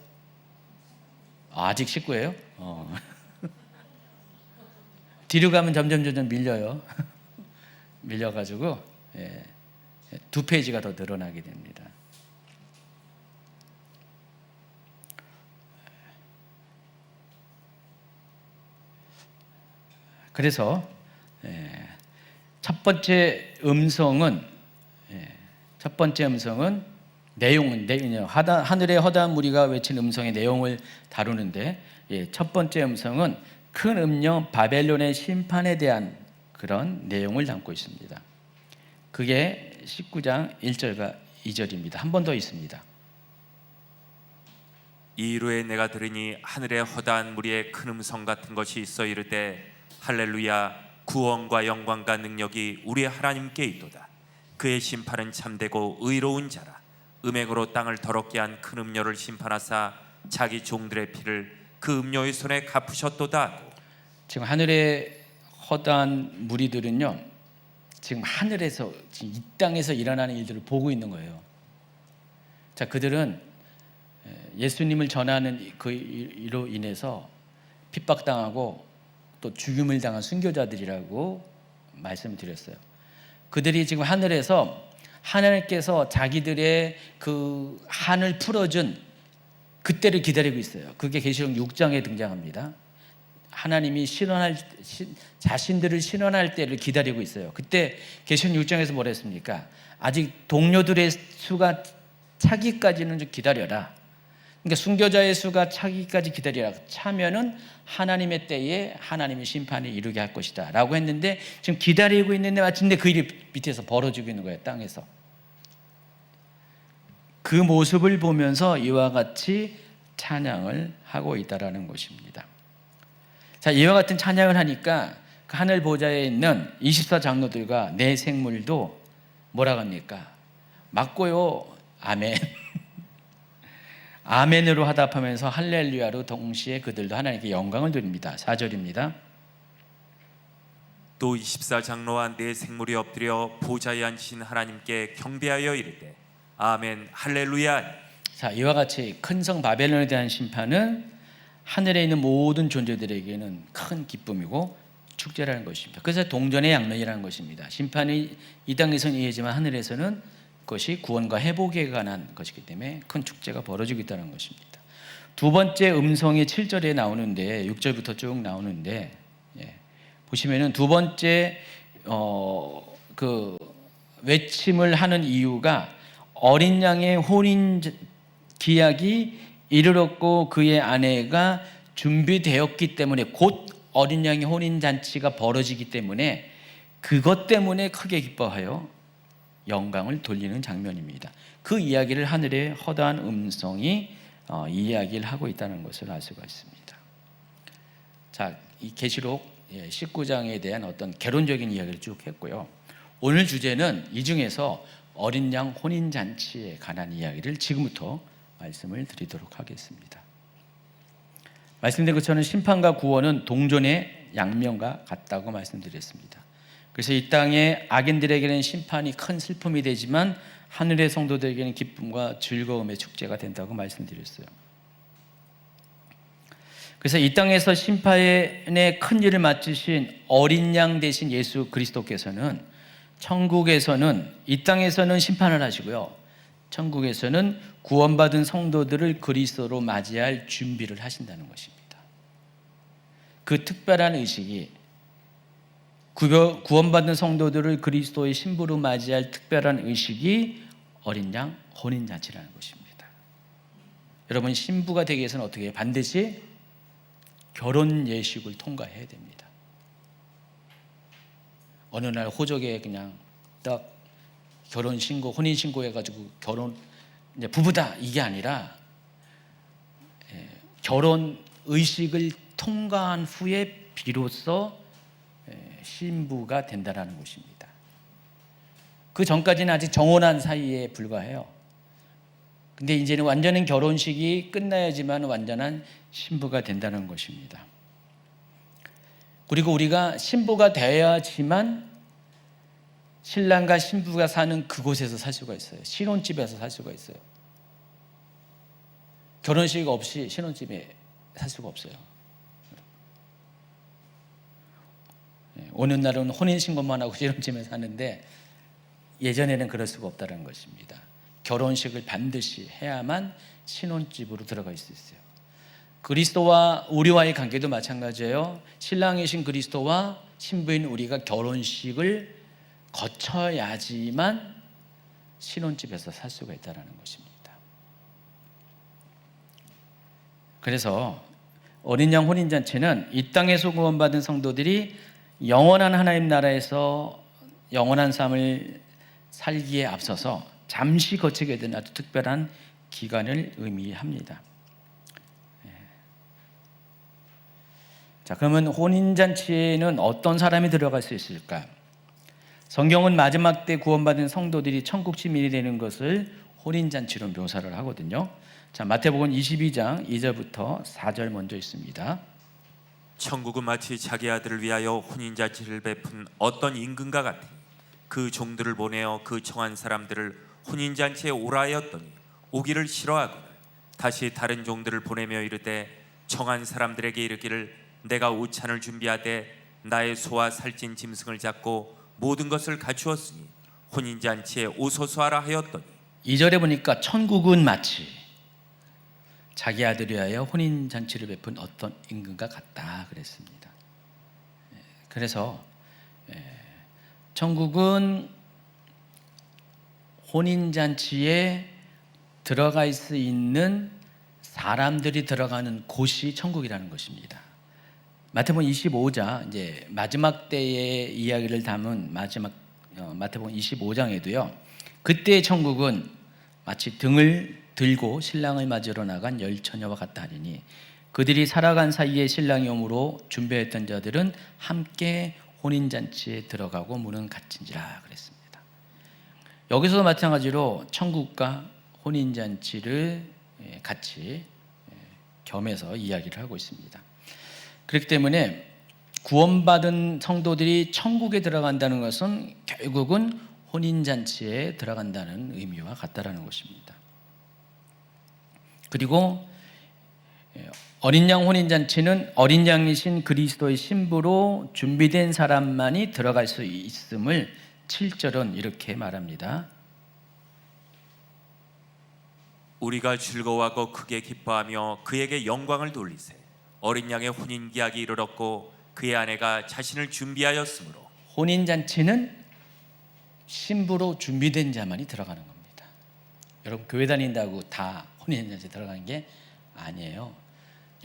아직 19예요? 뒤로 가면 점점 밀려요. 밀려가지고 2페이지가 더 늘어나게 됩니다. 그래서 첫 번째 음성은 하늘의 허다한 무리가 외친 음성의 내용을 다루는데, 첫 번째 음성은 큰 음녀 바벨론의 심판에 대한 그런 내용을 담고 있습니다. 그게 19장 1절과 2절입니다. 한 번 더 있습니다. 이후에 내가 들으니 하늘의 허다한 무리의 큰 음성 같은 것이 있어 이르되 할렐루야, 구원과 영광과 능력이 우리 하나님께 있도다. 그의 심판은 참되고 의로운 자라. 음행으로 땅을 더럽게 한 큰 음녀를 심판하사 자기 종들의 피를 그 음녀의 손에 갚으셨도다 하고. 지금 하늘의 허다한 무리들은요 지금 하늘에서, 지금 이 땅에서 일어나는 일들을 보고 있는 거예요. 자, 그들은 예수님을 전하는 그 이로 인해서 핍박당하고 또 죽임을 당한 순교자들이라고 말씀을 드렸어요. 그들이 지금 하늘에서 하나님께서 자기들의 그 한을 풀어준 그때를 기다리고 있어요. 그게 계시록 6장에 등장합니다. 하나님이 자신들을 신원할 때를 기다리고 있어요. 그때 계시록 6장에서 뭐라 했습니까? 아직 동료들의 수가 차기까지는 좀 기다려라. 그러니까 순교자의 수가 차기까지 기다리라. 차면은 하나님의 때에 하나님의 심판을 이루게 할 것이다 라고 했는데, 지금 기다리고 있는데 마침내 그 일이 밑에서 벌어지고 있는 거예요. 땅에서. 그 모습을 보면서 이와 같이 찬양을 하고 있다라는 것입니다. 자, 이와 같은 찬양을 하니까 그 하늘 보좌에 있는 24장로들과 내 생물도 뭐라고 합니까? 맞고요, 아멘. 아멘으로 화답하면서 할렐루야로 동시에 그들도 하나님께 영광을 드립니다. 4절입니다. 또 24장로와 네 생물이 엎드려 보좌에 앉으신 하나님께 경배하여 이르되 아멘 할렐루야. 자, 이와 같이 큰 성 바벨론에 대한 심판은 하늘에 있는 모든 존재들에게는 큰 기쁨이고 축제라는 것입니다. 그래서 동전의 양면이라는 것입니다. 심판이 이 땅에서는 이해지만 하늘에서는 그것이 구원과 회복에 관한 것이기 때문에 큰 축제가 벌어지고 있다는 것입니다. 두 번째 음성이 7절에 나오는데 6절부터 쭉 나오는데, 보시면은 두 번째 그 외침을 하는 이유가 어린 양의 혼인 기약이 이르렀고 그의 아내가 준비되었기 때문에, 곧 어린 양의 혼인 잔치가 벌어지기 때문에 그것 때문에 크게 기뻐하여 영광을 돌리는 장면입니다. 그 이야기를 하늘의 허다한 음성이 이야기를 하고 있다는 것을 알 수가 있습니다. 자, 이 계시록 19장에 대한 어떤 개론적인 이야기를 쭉 했고요. 오늘 주제는 이 중에서 어린 양 혼인 잔치에 관한 이야기를 지금부터 말씀을 드리도록 하겠습니다. 말씀드린 것처럼 심판과 구원은 동전의 양면과 같다고 말씀드렸습니다. 그래서 이 땅의 악인들에게는 심판이 큰 슬픔이 되지만 하늘의 성도들에게는 기쁨과 즐거움의 축제가 된다고 말씀드렸어요. 그래서 이 땅에서 심판의 큰 일을 맡으신 어린 양 대신 예수 그리스도께서는 천국에서는, 이 땅에서는 심판을 하시고요, 천국에서는 구원받은 성도들을 그리스도로 맞이할 준비를 하신다는 것입니다. 그 특별한 의식이, 구원받은 성도들을 그리스도의 신부로 맞이할 특별한 의식이 어린 양 혼인잔치라는 것입니다. 여러분, 신부가 되기 위해서는 어떻게 해요? 반드시 결혼 예식을 통과해야 됩니다. 어느 날 호적에 그냥 딱 결혼 신고, 혼인 신고 해가지고 결혼, 이제 부부다, 이게 아니라 결혼 의식을 통과한 후에 비로소 신부가 된다라는 것입니다. 그 전까지는 아직 정혼한 사이에 불과해요. 근데 이제는 완전한 결혼식이 끝나야지만 완전한 신부가 된다는 것입니다. 그리고 우리가 신부가 되어야지만 신랑과 신부가 사는 그곳에서 살 수가 있어요. 신혼집에서 살 수가 있어요. 결혼식 없이 신혼집에 살 수가 없어요. 오는 날은 혼인신고만 하고 신혼집에 사는데 예전에는 그럴 수가 없다는 것입니다. 결혼식을 반드시 해야만 신혼집으로 들어갈 수 있어요. 그리스도와 우리와의 관계도 마찬가지예요. 신랑이신 그리스도와 신부인 우리가 결혼식을 거쳐야지만 신혼집에서 살 수가 있다는 것입니다. 그래서 어린 양 혼인잔치는 이 땅에서 구원받은 성도들이 영원한 하나님 나라에서 영원한 삶을 살기에 앞서서 잠시 거치게 된 아주 특별한 기간을 의미합니다. 자, 그러면 혼인잔치에는 어떤 사람이 들어갈 수 있을까? 성경은 마지막 때 구원받은 성도들이 천국 시민이 되는 것을 혼인잔치로 묘사를 하거든요. 자, 마태복음 22장 2절부터 4절 먼저 있습니다. 천국은 마치 자기 아들을 위하여 혼인잔치를 베푼 어떤 임금과 같으니 그 종들을 보내어 그 청한 사람들을 혼인잔치에 오라 하였더니 오기를 싫어하거늘 다시 다른 종들을 보내며 이르되 청한 사람들에게 이르기를 내가 우찬을 준비하되 나의 소와 살찐 짐승을 잡고 모든 것을 갖추었으니 혼인잔치에 오소서 하라 하였더니 2절에 보니까 천국은 마치 자기 아들을 위하여 혼인잔치를 베푼 어떤 임금과 같다 그랬습니다. 그래서 천국은 혼인잔치에 들어갈 수 있는 사람들이 들어가는 곳이 천국이라는 것입니다. 마태복음 25장 이제 마지막 때의 이야기를 담은 마태복음 25장에도요. 그때의 천국은 마치 등을 들고 신랑을 맞으러 나간 열 처녀와 같다 하리니 그들이 살아간 사이에 신랑이 오므로 준비했던 자들은 함께 혼인잔치에 들어가고 문은 닫힌지라 그랬습니다. 여기서도 마찬가지로 천국과 혼인잔치를 같이 겸해서 이야기를 하고 있습니다. 그렇기 때문에 구원받은 성도들이 천국에 들어간다는 것은 결국은 혼인잔치에 들어간다는 의미와 같다라는 것입니다. 그리고 어린 양 혼인잔치는 어린 양이신 그리스도의 신부로 준비된 사람만이 들어갈 수 있음을 7절은 이렇게 말합니다. 우리가 즐거워하고 크게 기뻐하며 그에게 영광을 돌리세 어린 양의 혼인 기약이 이르렀고 그의 아내가 자신을 준비하였으므로. 혼인잔치는 신부로 준비된 자만이 들어가는 겁니다. 여러분 교회 다닌다고 다 혼인잔치에 들어가는 게 아니에요.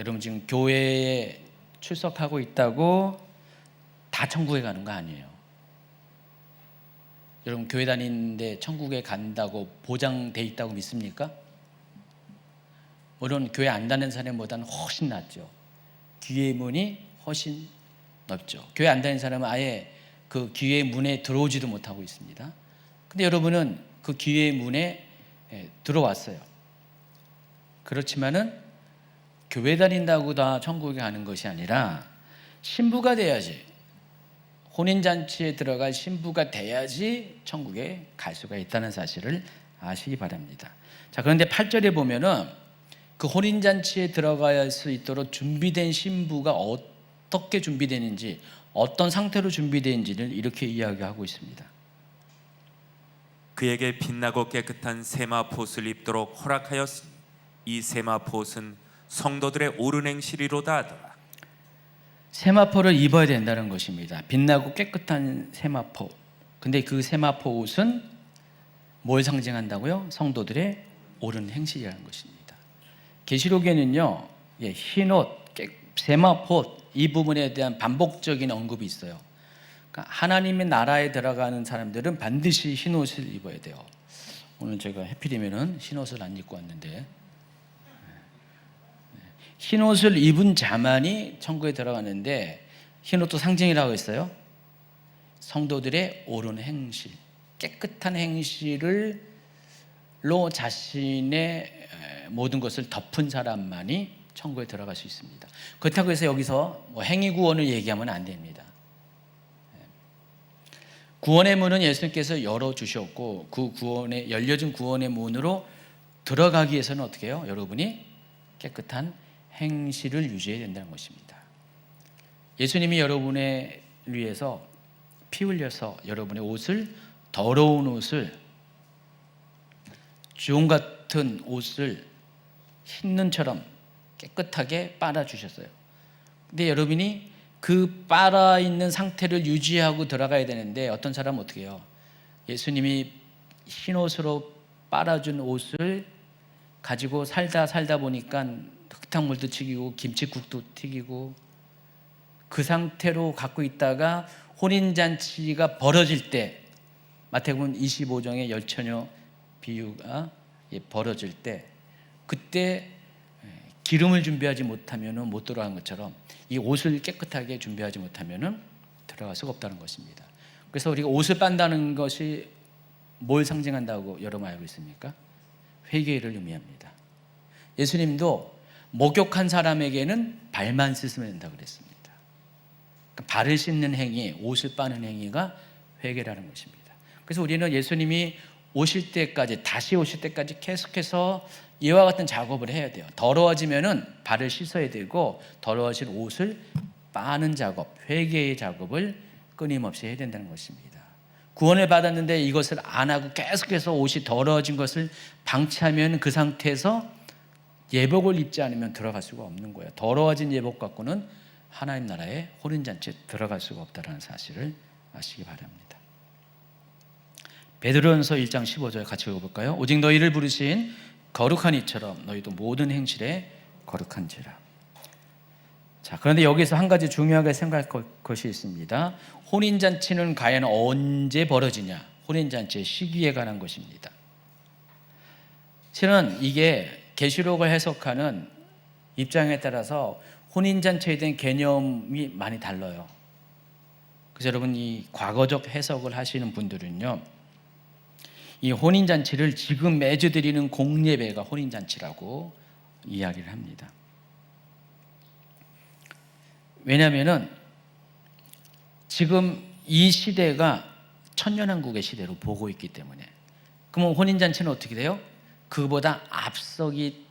여러분 지금 교회에 출석하고 있다고 다 천국에 가는 거 아니에요. 여러분 교회 다니는데 천국에 간다고 보장돼 있다고 믿습니까? 물론 교회 안 다니는 사람보다는 훨씬 낫죠. 귀의 문이 훨씬 넓죠. 교회 안 다니는 사람은 아예 그 귀의 문에 들어오지도 못하고 있습니다. 근데 여러분은 그 귀의 문에 들어왔어요. 그렇지만은 교회 다닌다고 다 천국에 가는 것이 아니라 신부가 돼야지, 혼인잔치에 들어갈 신부가 돼야지 천국에 갈 수가 있다는 사실을 아시기 바랍니다. 자, 그런데 8절에 보면은 그 혼인잔치에 들어갈 수 있도록 준비된 신부가 어떻게 준비되는지, 어떤 상태로 준비되는지를 이렇게 이야기하고 있습니다. 그에게 빛나고 깨끗한 세마포옷을 입도록 허락하였으니 이 세마포옷은 성도들의 옳은 행실이로다 하더라. 세마포를 입어야 된다는 것입니다. 빛나고 깨끗한 세마포. 근데 그 세마포 옷은 뭘 상징한다고요? 성도들의 옳은 행실이라는 것입니다. 계시록에는요, 흰옷, 세마포 이 부분에 대한 반복적인 언급이 있어요. 그러니까 하나님의 나라에 들어가는 사람들은 반드시 흰옷을 입어야 돼요. 오늘 제가 해필이면은 흰옷을 안 입고 왔는데, 흰옷을 입은 자만이 천국에 들어가는데, 흰옷도 상징이라고 했어요. 성도들의 옳은 행실, 깨끗한 행실로 자신의 모든 것을 덮은 사람만이 천국에 들어갈 수 있습니다. 그렇다고 해서 여기서 행위 구원을 얘기하면 안 됩니다. 구원의 문은 예수님께서 열어주셨고, 그 구원의 열려진 구원의 문으로 들어가기 위해서는 어떻게 해요? 여러분이 깨끗한 행실을 유지해야 된다는 것입니다. 예수님이 여러분을 위해서 피 흘려서 여러분의 옷을, 더러운 옷을, 주홍 같은 옷을 흰눈처럼 깨끗하게 빨아주셨어요. 근데 여러분이 그 빨아있는 상태를 유지하고 들어가야 되는데, 어떤 사람은 어떻게 해요? 예수님이 흰옷으로 빨아준 옷을 가지고 살다 보니까 흙탕물도 튀기고 김치국도 튀기고 그 상태로 갖고 있다가 혼인잔치가 벌어질 때, 마태복음 25장의 열처녀 비유가 벌어질 때, 그때 기름을 준비하지 못하면 못 들어간 것처럼 이 옷을 깨끗하게 준비하지 못하면 들어갈 수가 없다는 것입니다. 그래서 우리가 옷을 빤다는 것이 뭘 상징한다고 여러분 알고 있습니까? 회개를 의미합니다. 예수님도 목욕한 사람에게는 발만 씻으면 된다고 그랬습니다. 그러니까 발을 씻는 행위, 옷을 빠는 행위가 회개라는 것입니다. 그래서 우리는 예수님이 오실 때까지, 다시 오실 때까지 계속해서 이와 같은 작업을 해야 돼요. 더러워지면은 발을 씻어야 되고, 더러워진 옷을 빠는 작업, 회개의 작업을 끊임없이 해야 된다는 것입니다. 구원을 받았는데 이것을 안 하고 계속해서 옷이 더러워진 것을 방치하면 그 상태에서 예복을 입지 않으면 들어갈 수가 없는 거예요. 더러워진 예복 갖고는 하나님 나라에 혼인잔치에 들어갈 수가 없다는 사실을 아시기 바랍니다. 베드로전서 1장 15절 같이 읽어볼까요? 오직 너희를 부르신 거룩한 이처럼 너희도 모든 행실에 거룩한지라. 자, 그런데 여기서 한 가지 중요하게 생각할 것이 있습니다. 혼인잔치는 과연 언제 벌어지냐? 혼인잔치의 시기에 관한 것입니다. 실은 이게 계시록을 해석하는 입장에 따라서 혼인잔치에 대한 개념이 많이 달라요. 그래서 여러분, 이 과거적 해석을 하시는 분들은요, 이 혼인잔치를 지금 매주 드리는 공예배가 혼인잔치라고 이야기를 합니다. 왜냐하면 지금 이 시대가 천년왕국의 시대로 보고 있기 때문에. 그러면 혼인잔치는 어떻게 돼요? 그보다 앞서기,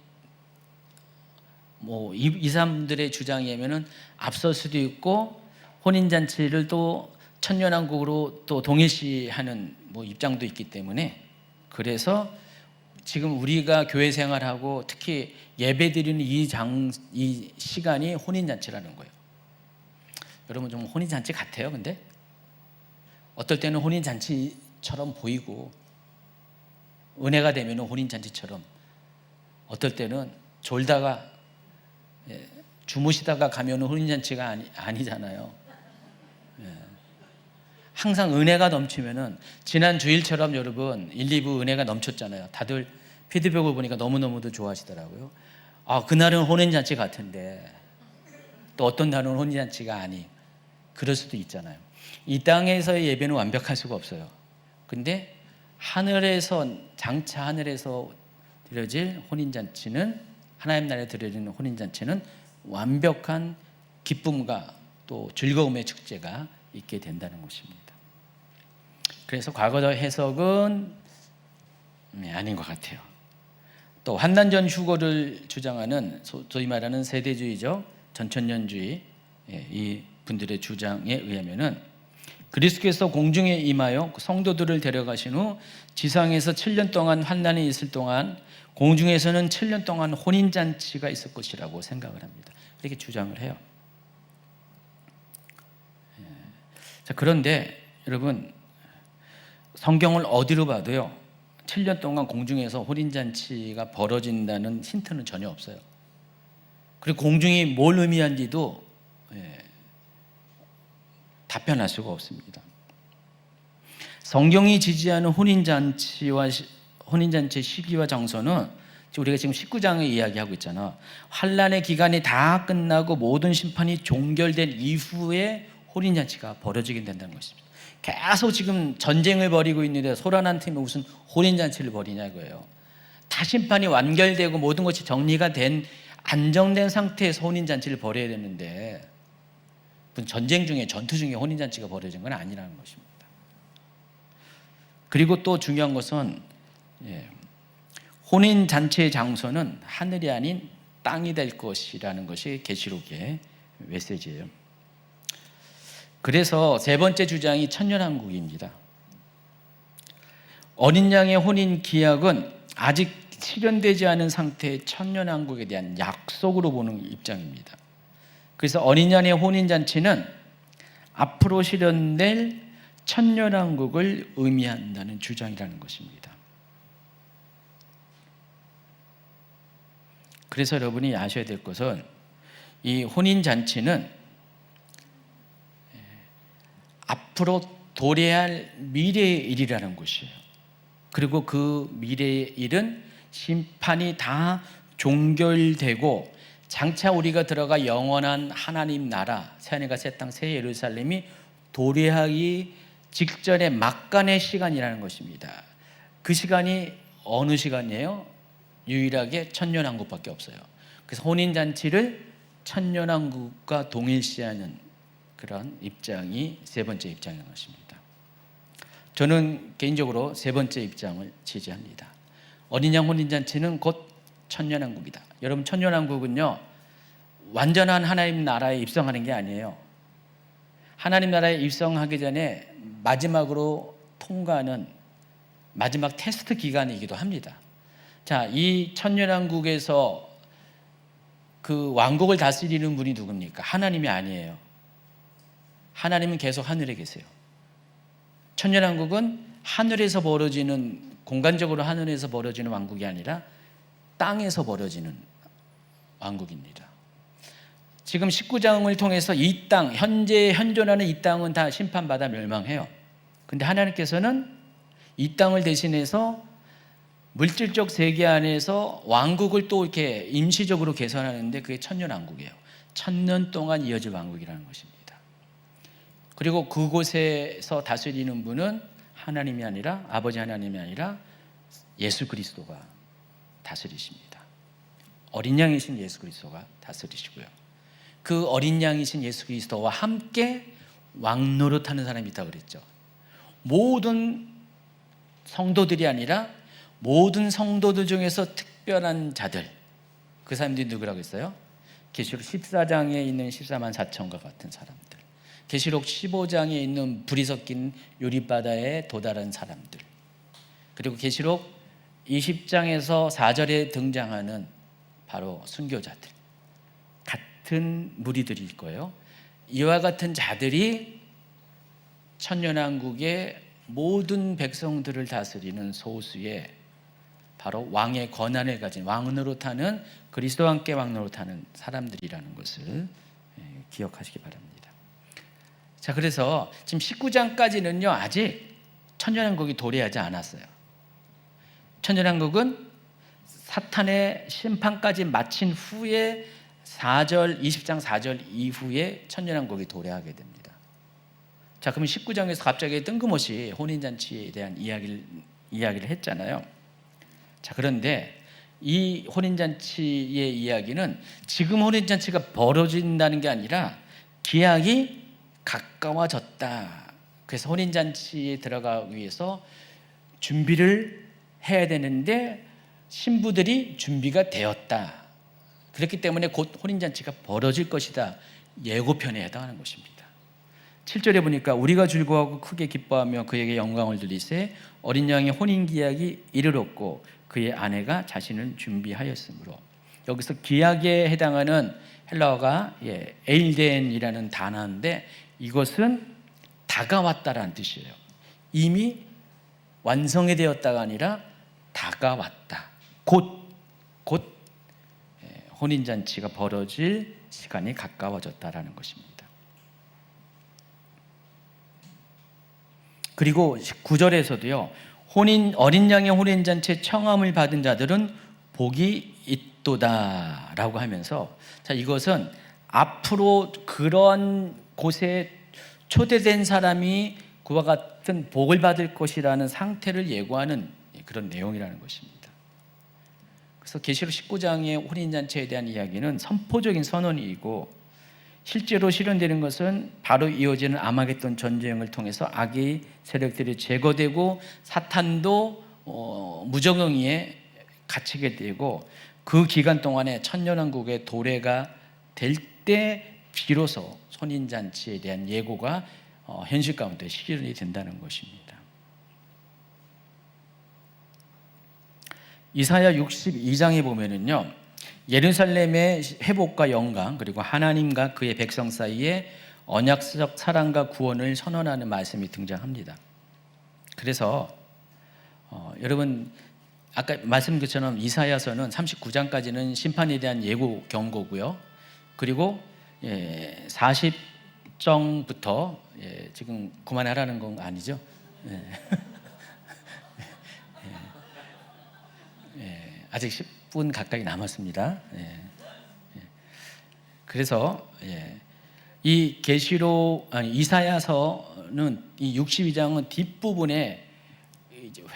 이 사람들의 주장에 의하면 앞설 수도 있고, 혼인잔치를 또 천년왕국으로 또 동일시하는 입장도 있기 때문에, 그래서 지금 우리가 교회 생활하고 특히 예배 드리는 이 시간이 혼인잔치라는 거예요. 여러분, 좀 혼인잔치 같아요. 근데 어떨 때는 혼인잔치처럼 보이고, 은혜가 되면 혼인잔치처럼, 어떨 때는 졸다가 주무시다가 가면 혼인잔치가 아니잖아요. 항상 은혜가 넘치면은, 지난 주일처럼 여러분 1, 2부 은혜가 넘쳤잖아요. 다들 피드백을 보니까 너무너무도 좋아하시더라고요. 그날은 혼인잔치 같은데 또 어떤 날은 혼인잔치가 아니, 그럴 수도 있잖아요. 이 땅에서의 예배는 완벽할 수가 없어요. 근데 장차 하늘에서 드려질 혼인잔치는, 하나님 나라에 드려지는 혼인잔치는 완벽한 기쁨과 또 즐거움의 축제가 있게 된다는 것입니다. 그래서 과거적 해석은 아닌 것 같아요. 또 환난 전 휴거를 주장하는 소위 말하는 세대주의적 전천년주의, 이 분들의 주장에 의하면은 그리스도께서 공중에 임하여 성도들을 데려가신 후 지상에서 7년 동안 환난이 있을 동안 공중에서는 7년 동안 혼인잔치가 있을 것이라고 생각을 합니다. 이렇게 주장을 해요. 자, 그런데 여러분, 성경을 어디로 봐도요, 7년 동안 공중에서 혼인잔치가 벌어진다는 힌트는 전혀 없어요. 그리고 공중이 뭘 의미한지도 답변할 수가 없습니다. 성경이 지지하는 혼인잔치의 시기와 장소는 우리가 지금 19장에 이야기하고 있잖아. 환난의 기간이 다 끝나고 모든 심판이 종결된 이후에 혼인잔치가 벌어지게 된다는 것입니다. 계속 지금 전쟁을 벌이고 있는데 소란한 팀이 무슨 혼인잔치를 벌이냐 이거예요. 다 심판이 완결되고 모든 것이 정리가 된 안정된 상태에서 혼인잔치를 벌여야 되는데, 전쟁 중에, 전투 중에 혼인잔치가 벌어진 건 아니라는 것입니다. 그리고 또 중요한 것은 혼인잔치의 장소는 하늘이 아닌 땅이 될 것이라는 것이 계시록의 메시지예요. 그래서 세 번째 주장이 천년왕국입니다. 어린 양의 혼인 기약은 아직 실현되지 않은 상태의 천년왕국에 대한 약속으로 보는 입장입니다. 그래서 어린 양의 혼인잔치는 앞으로 실현될 천년왕국을 의미한다는 주장이라는 것입니다. 그래서 여러분이 아셔야 될 것은, 이 혼인잔치는 앞으로 도래할 미래의 일이라는 것이에요. 그리고 그 미래의 일은 심판이 다 종결되고 장차 우리가 들어가 영원한 하나님 나라, 새하늘과 새 땅, 새 예루살렘이 도래하기 직전의 막간의 시간이라는 것입니다. 그 시간이 어느 시간이에요? 유일하게 천년왕국밖에 없어요. 그래서 혼인잔치를 천년왕국과 동일시하는 그런 입장이 세 번째 입장인 것입니다. 저는 개인적으로 세 번째 입장을 지지합니다. 어린 양 혼인잔치는 곧 천년왕국이다. 여러분, 천년왕국은요, 완전한 하나님 나라에 입성하는 게 아니에요. 하나님 나라에 입성하기 전에 마지막으로 통과하는 마지막 테스트 기간이기도 합니다. 자, 이 천년왕국에서 그 왕국을 다스리는 분이 누굽니까? 하나님이 아니에요. 하나님은 계속 하늘에 계세요. 천년왕국은 하늘에서 벌어지는, 공간적으로 하늘에서 벌어지는 왕국이 아니라 땅에서 벌어지는 왕국입니다. 지금 19장을 통해서 이 땅, 현재 현존하는 이 땅은 다 심판받아 멸망해요. 근데 하나님께서는 이 땅을 대신해서 물질적 세계 안에서 왕국을 또 이렇게 임시적으로 개선하는데 그게 천년왕국이에요. 1000년 동안 이어질 왕국이라는 것입니다. 그리고 그곳에서 다스리는 분은 하나님이 아니라, 아버지 하나님이 아니라 예수 그리스도가 다스리십니다. 어린 양이신 예수 그리스도가 다스리시고요. 그 어린 양이신 예수 그리스도와 함께 왕노릇하는 사람이 있다고 그랬죠. 모든 성도들이 아니라 모든 성도들 중에서 특별한 자들, 그 사람들이 누구라고 했어요? 계시록 14장에 있는 14만 4천과 같은 사람들, 계시록 15장에 있는 불이 섞인 유리바다에 도달한 사람들, 그리고 계시록 20장에서 4절에 등장하는 바로 순교자들, 같은 무리들일 거예요. 이와 같은 자들이 천년왕국의 모든 백성들을 다스리는 소수의 바로 왕의 권한을 가진, 왕으로 타는, 그리스도와 함께 왕으로 타는 사람들이라는 것을 기억하시기 바랍니다. 자, 그래서 지금 19장까지는요 아직 천년왕국이 도래하지 않았어요. 천년왕국은 사탄의 심판까지 마친 후에 20장 4절 이후에 천년왕국이 도래하게 됩니다. 자, 그럼 19장에서 갑자기 뜬금없이 혼인잔치에 대한 이야기를 했잖아요. 자, 그런데 이 혼인잔치의 이야기는 지금 혼인잔치가 벌어진다는 게 아니라 기약이 가까워졌다. 그래서 혼인잔치에 들어가기 위해서 준비를 해야 되는데 신부들이 준비가 되었다. 그렇기 때문에 곧 혼인잔치가 벌어질 것이다. 예고편에 해당하는 것입니다. 7절에 보니까 우리가 즐거워하고 크게 기뻐하며 그에게 영광을 드리세 어린 양의 혼인기약이 이르렀고 그의 아내가 자신을 준비하였으므로, 여기서 기약에 해당하는 헬라어가 에일덴이라는 단어인데 이것은 다가왔다라는 뜻이에요. 이미 완성이 되었다가 아니라 다가왔다. 곧 혼인잔치가 벌어질 시간이 가까워졌다라는 것입니다. 그리고 9절에서도요, 어린 양의 혼인잔치에 청함을 받은 자들은 복이 있도다라고 하면서, 자, 이것은 앞으로 그런 곳에 초대된 사람이 그와 같은 복을 받을 것이라는 상태를 예고하는 그런 내용이라는 것입니다. 그래서 계시록 19장의 혼인잔치에 대한 이야기는 선포적인 선언이고 실제로 실현되는 것은 바로 이어지는 아마겟돈 전쟁을 통해서 악의 세력들이 제거되고 사탄도 무정응에 갇히게 되고 그 기간 동안에 천년왕국의 도래가 될 때 비로소 혼인잔치에 대한 예고가 현실 가운데 실현이 된다는 것입니다. 이사야 62장에 보면은요, 예루살렘의 회복과 영광 그리고 하나님과 그의 백성 사이에 언약적 사랑과 구원을 선언하는 말씀이 등장합니다. 그래서 여러분 아까 말씀드린 것처럼 이사야서는 39장까지는 심판에 대한 예고 경고고요. 그리고 40장부터 지금 그만하라는 건 아니죠? 아직 10분 가까이 남았습니다. 그래서 이 이사야서는 이 62장은 뒷부분에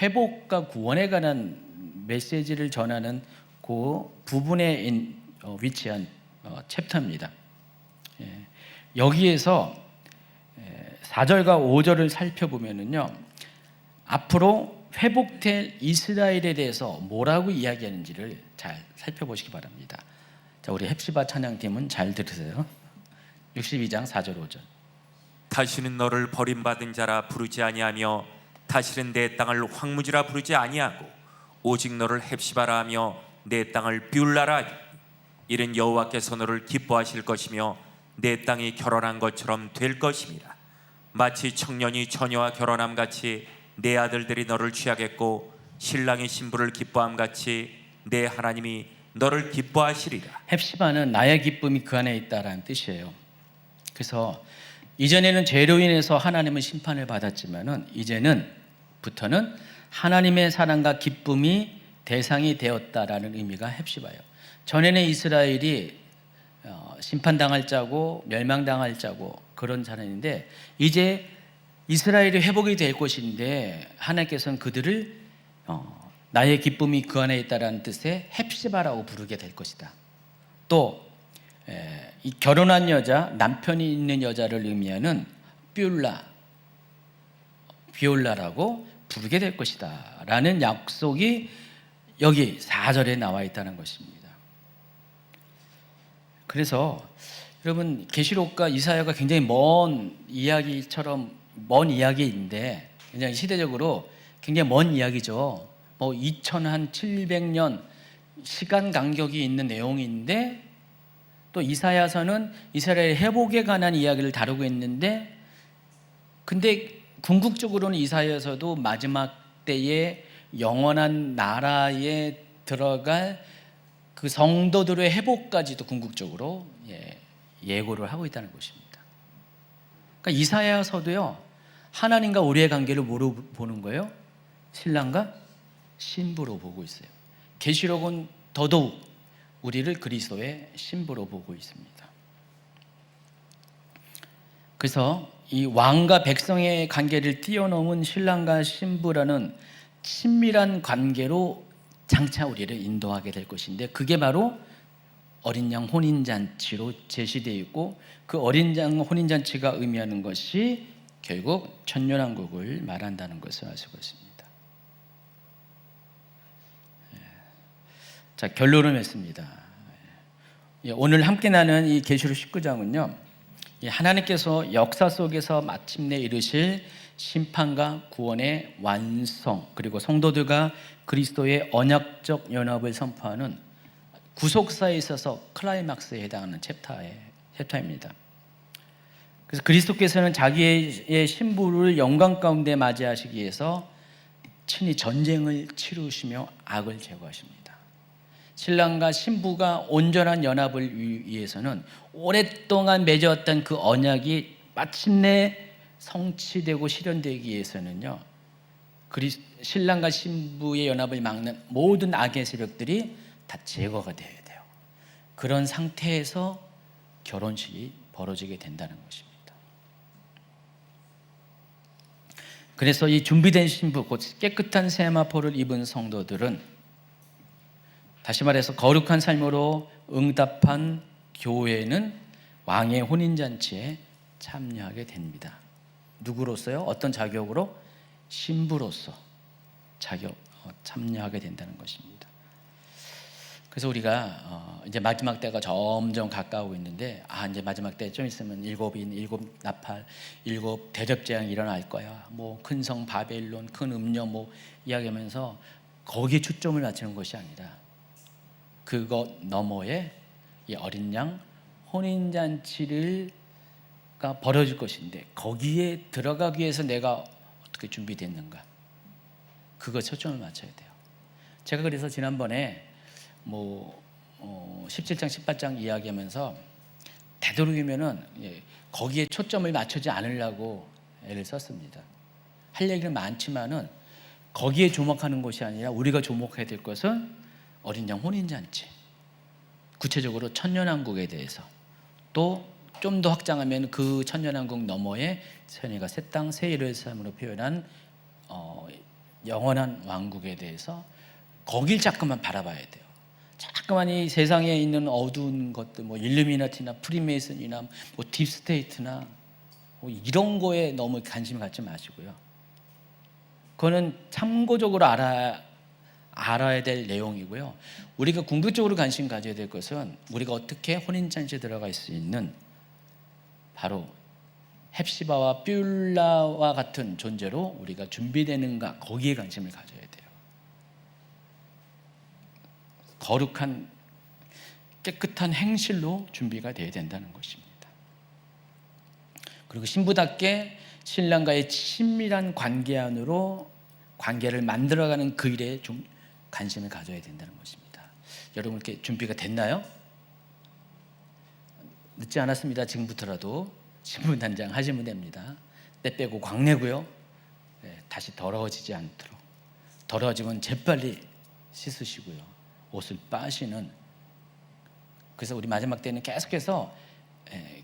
회복과 구원에 관한 메시지를 전하는 그 부분에 위치한 챕터입니다. 여기에서 4절과 5절을 살펴보면은요, 앞으로 회복될 이스라엘에 대해서 뭐라고 이야기하는지를 잘 살펴보시기 바랍니다. 자, 우리 헵시바 찬양팀은 잘 들으세요. 62장 4절 5절. 다시는 너를 버림받은 자라 부르지 아니하며 다시는 내 땅을 황무지라 부르지 아니하고 오직 너를 헵시바라 하며 내 땅을 뷰라라 하리. 이는 여호와께서 너를 기뻐하실 것이며 내 땅이 결혼한 것처럼 될 것입니다. 마치 청년이 처녀와 결혼함 같이 내 아들들이 너를 취하겠고 신랑이 신부를 기뻐함 같이 내 하나님이 너를 기뻐하시리라. 헵시바는 나의 기쁨이 그 안에 있다라는 뜻이에요. 그래서 이전에는 죄로 인해서 하나님은 심판을 받았지만은 이제는부터는 하나님의 사랑과 기쁨이 대상이 되었다라는 의미가 헵시바예요. 전에는 이스라엘이 심판당할 자고 멸망당할 자고 그런 사람인데 이제 이스라엘이 회복이 될 것인데 하나님께서는 그들을 나의 기쁨이 그 안에 있다라는 뜻의 헵시바라고 부르게 될 것이다. 또 이 결혼한 여자, 남편이 있는 여자를 의미하는 비올라라고 부르게 될 것이다 라는 약속이 여기 4절에 나와 있다는 것입니다. 그래서 여러분 계시록과 이사야가 굉장히 먼 이야기인데 굉장히 시대적으로 굉장히 먼 이야기죠. 뭐 2700년 시간 간격이 있는 내용인데 또 이사야서는 이스라엘 회복에 관한 이야기를 다루고 있는데 근데 궁극적으로는 이사야서도 마지막 때에 영원한 나라에 들어갈 그 성도들의 회복까지도 궁극적으로 예고를 하고 있다는 것입니다. 그러니까 이사야서도요 하나님과 우리의 관계를 뭐로 보는 거예요? 신랑과 신부로 보고 있어요. 계시록은 더더욱 우리를 그리스도의 신부로 보고 있습니다. 그래서 이 왕과 백성의 관계를 뛰어넘은 신랑과 신부라는 친밀한 관계로 장차 우리를 인도하게 될 것인데 그게 바로 어린 양 혼인잔치로 제시되어 있고 그 어린 양 혼인잔치가 의미하는 것이 결국 천년왕국을 말한다는 것을 알 수가 있습니다. 자, 결론을 맺습니다. 오늘 함께 나눈 이 계시록 19장은요 하나님께서 역사 속에서 마침내 이루실 심판과 구원의 완성 그리고 성도들과 그리스도의 언약적 연합을 선포하는 구속사에 있어서 클라이막스에 해당하는 챕터입니다. 그래서 그리스도께서는 자기의 신부를 영광 가운데 맞이하시기 위해서 친히 전쟁을 치르시며 악을 제거하십니다. 신랑과 신부가 온전한 연합을 위해서는 오랫동안 맺어왔던 그 언약이 마침내 성취되고 실현되기 위해서는요 신랑과 신부의 연합을 막는 모든 악의 세력들이 다 제거가 되어야 돼요. 그런 상태에서 결혼식이 벌어지게 된다는 것입니다. 그래서 이 준비된 신부 곧 깨끗한 세마포를 입은 성도들은 다시 말해서 거룩한 삶으로 응답한 교회는 왕의 혼인잔치에 참여하게 됩니다. 누구로서요? 어떤 자격으로? 신부로서 참여하게 된다는 것입니다. 그래서 우리가 이제 마지막 때가 점점 가까우고 있는데 이제 마지막 때 좀 있으면 일곱 나팔, 일곱 대접재앙이 일어날 거야. 뭐 큰 성 바벨론, 큰 음녀 뭐 이야기하면서 거기에 초점을 맞추는 것이 아니라 그것 너머에 이 어린 양 혼인잔치가 벌어질 것인데 거기에 들어가기 위해서 내가 어떻게 준비됐는가 그거 초점을 맞춰야 돼요. 제가 그래서 지난번에 17장 18장 이야기하면서 되도록이면은 거기에 초점을 맞추지 않으려고 애를 썼습니다. 할 얘기는 많지만은 거기에 주목하는 것이 아니라 우리가 주목해야 될 것은 어린 양 혼인잔치, 구체적으로 천년왕국에 대해서 또 좀 더 확장하면 그 천년왕국 너머에 천혜가 새 땅 새 예루살렘으로 표현한 영원한 왕국에 대해서 거길 자꾸만 바라봐야 돼요. 자꾸만 이 세상에 있는 어두운 것들 뭐 일루미나티나 프리메이슨이나 뭐 딥스테이트나 뭐 이런 거에 너무 관심 갖지 마시고요. 그거는 참고적으로 알아야 될 내용이고요. 우리가 궁극적으로 관심 가져야 될 것은 우리가 어떻게 혼인잔치에 들어갈 수 있는 바로 헵시바와 뷸라와 같은 존재로 우리가 준비되는가, 거기에 관심을 가져야 돼요. 거룩한 깨끗한 행실로 준비가 되어야 된다는 것입니다. 그리고 신부답게 신랑과의 친밀한 관계 안으로 관계를 만들어가는 그 일에 좀 관심을 가져야 된다는 것입니다. 여러분 이렇게 준비가 됐나요? 늦지 않았습니다. 지금부터라도 신부 단장 하시면 됩니다. 때 빼고 광내고요. 다시 더러워지지 않도록, 더러워지면 재빨리 씻으시고요. 옷을 빠시는. 그래서 우리 마지막 때는 계속해서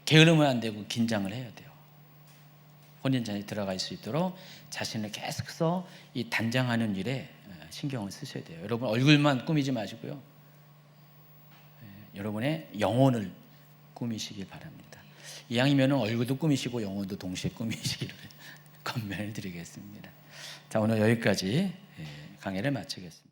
게으르면 안 되고 긴장을 해야 돼요. 혼인잔치에 들어갈 수 있도록 자신을 계속해서 이 단장하는 일에 신경을 쓰셔야 돼요. 여러분 얼굴만 꾸미지 마시고요. 여러분의 영혼을 꾸미시길 바랍니다. 이왕이면 얼굴도 꾸미시고 영혼도 동시에 꾸미시기를 권면을 드리겠습니다. 자, 오늘 여기까지 강의를 마치겠습니다.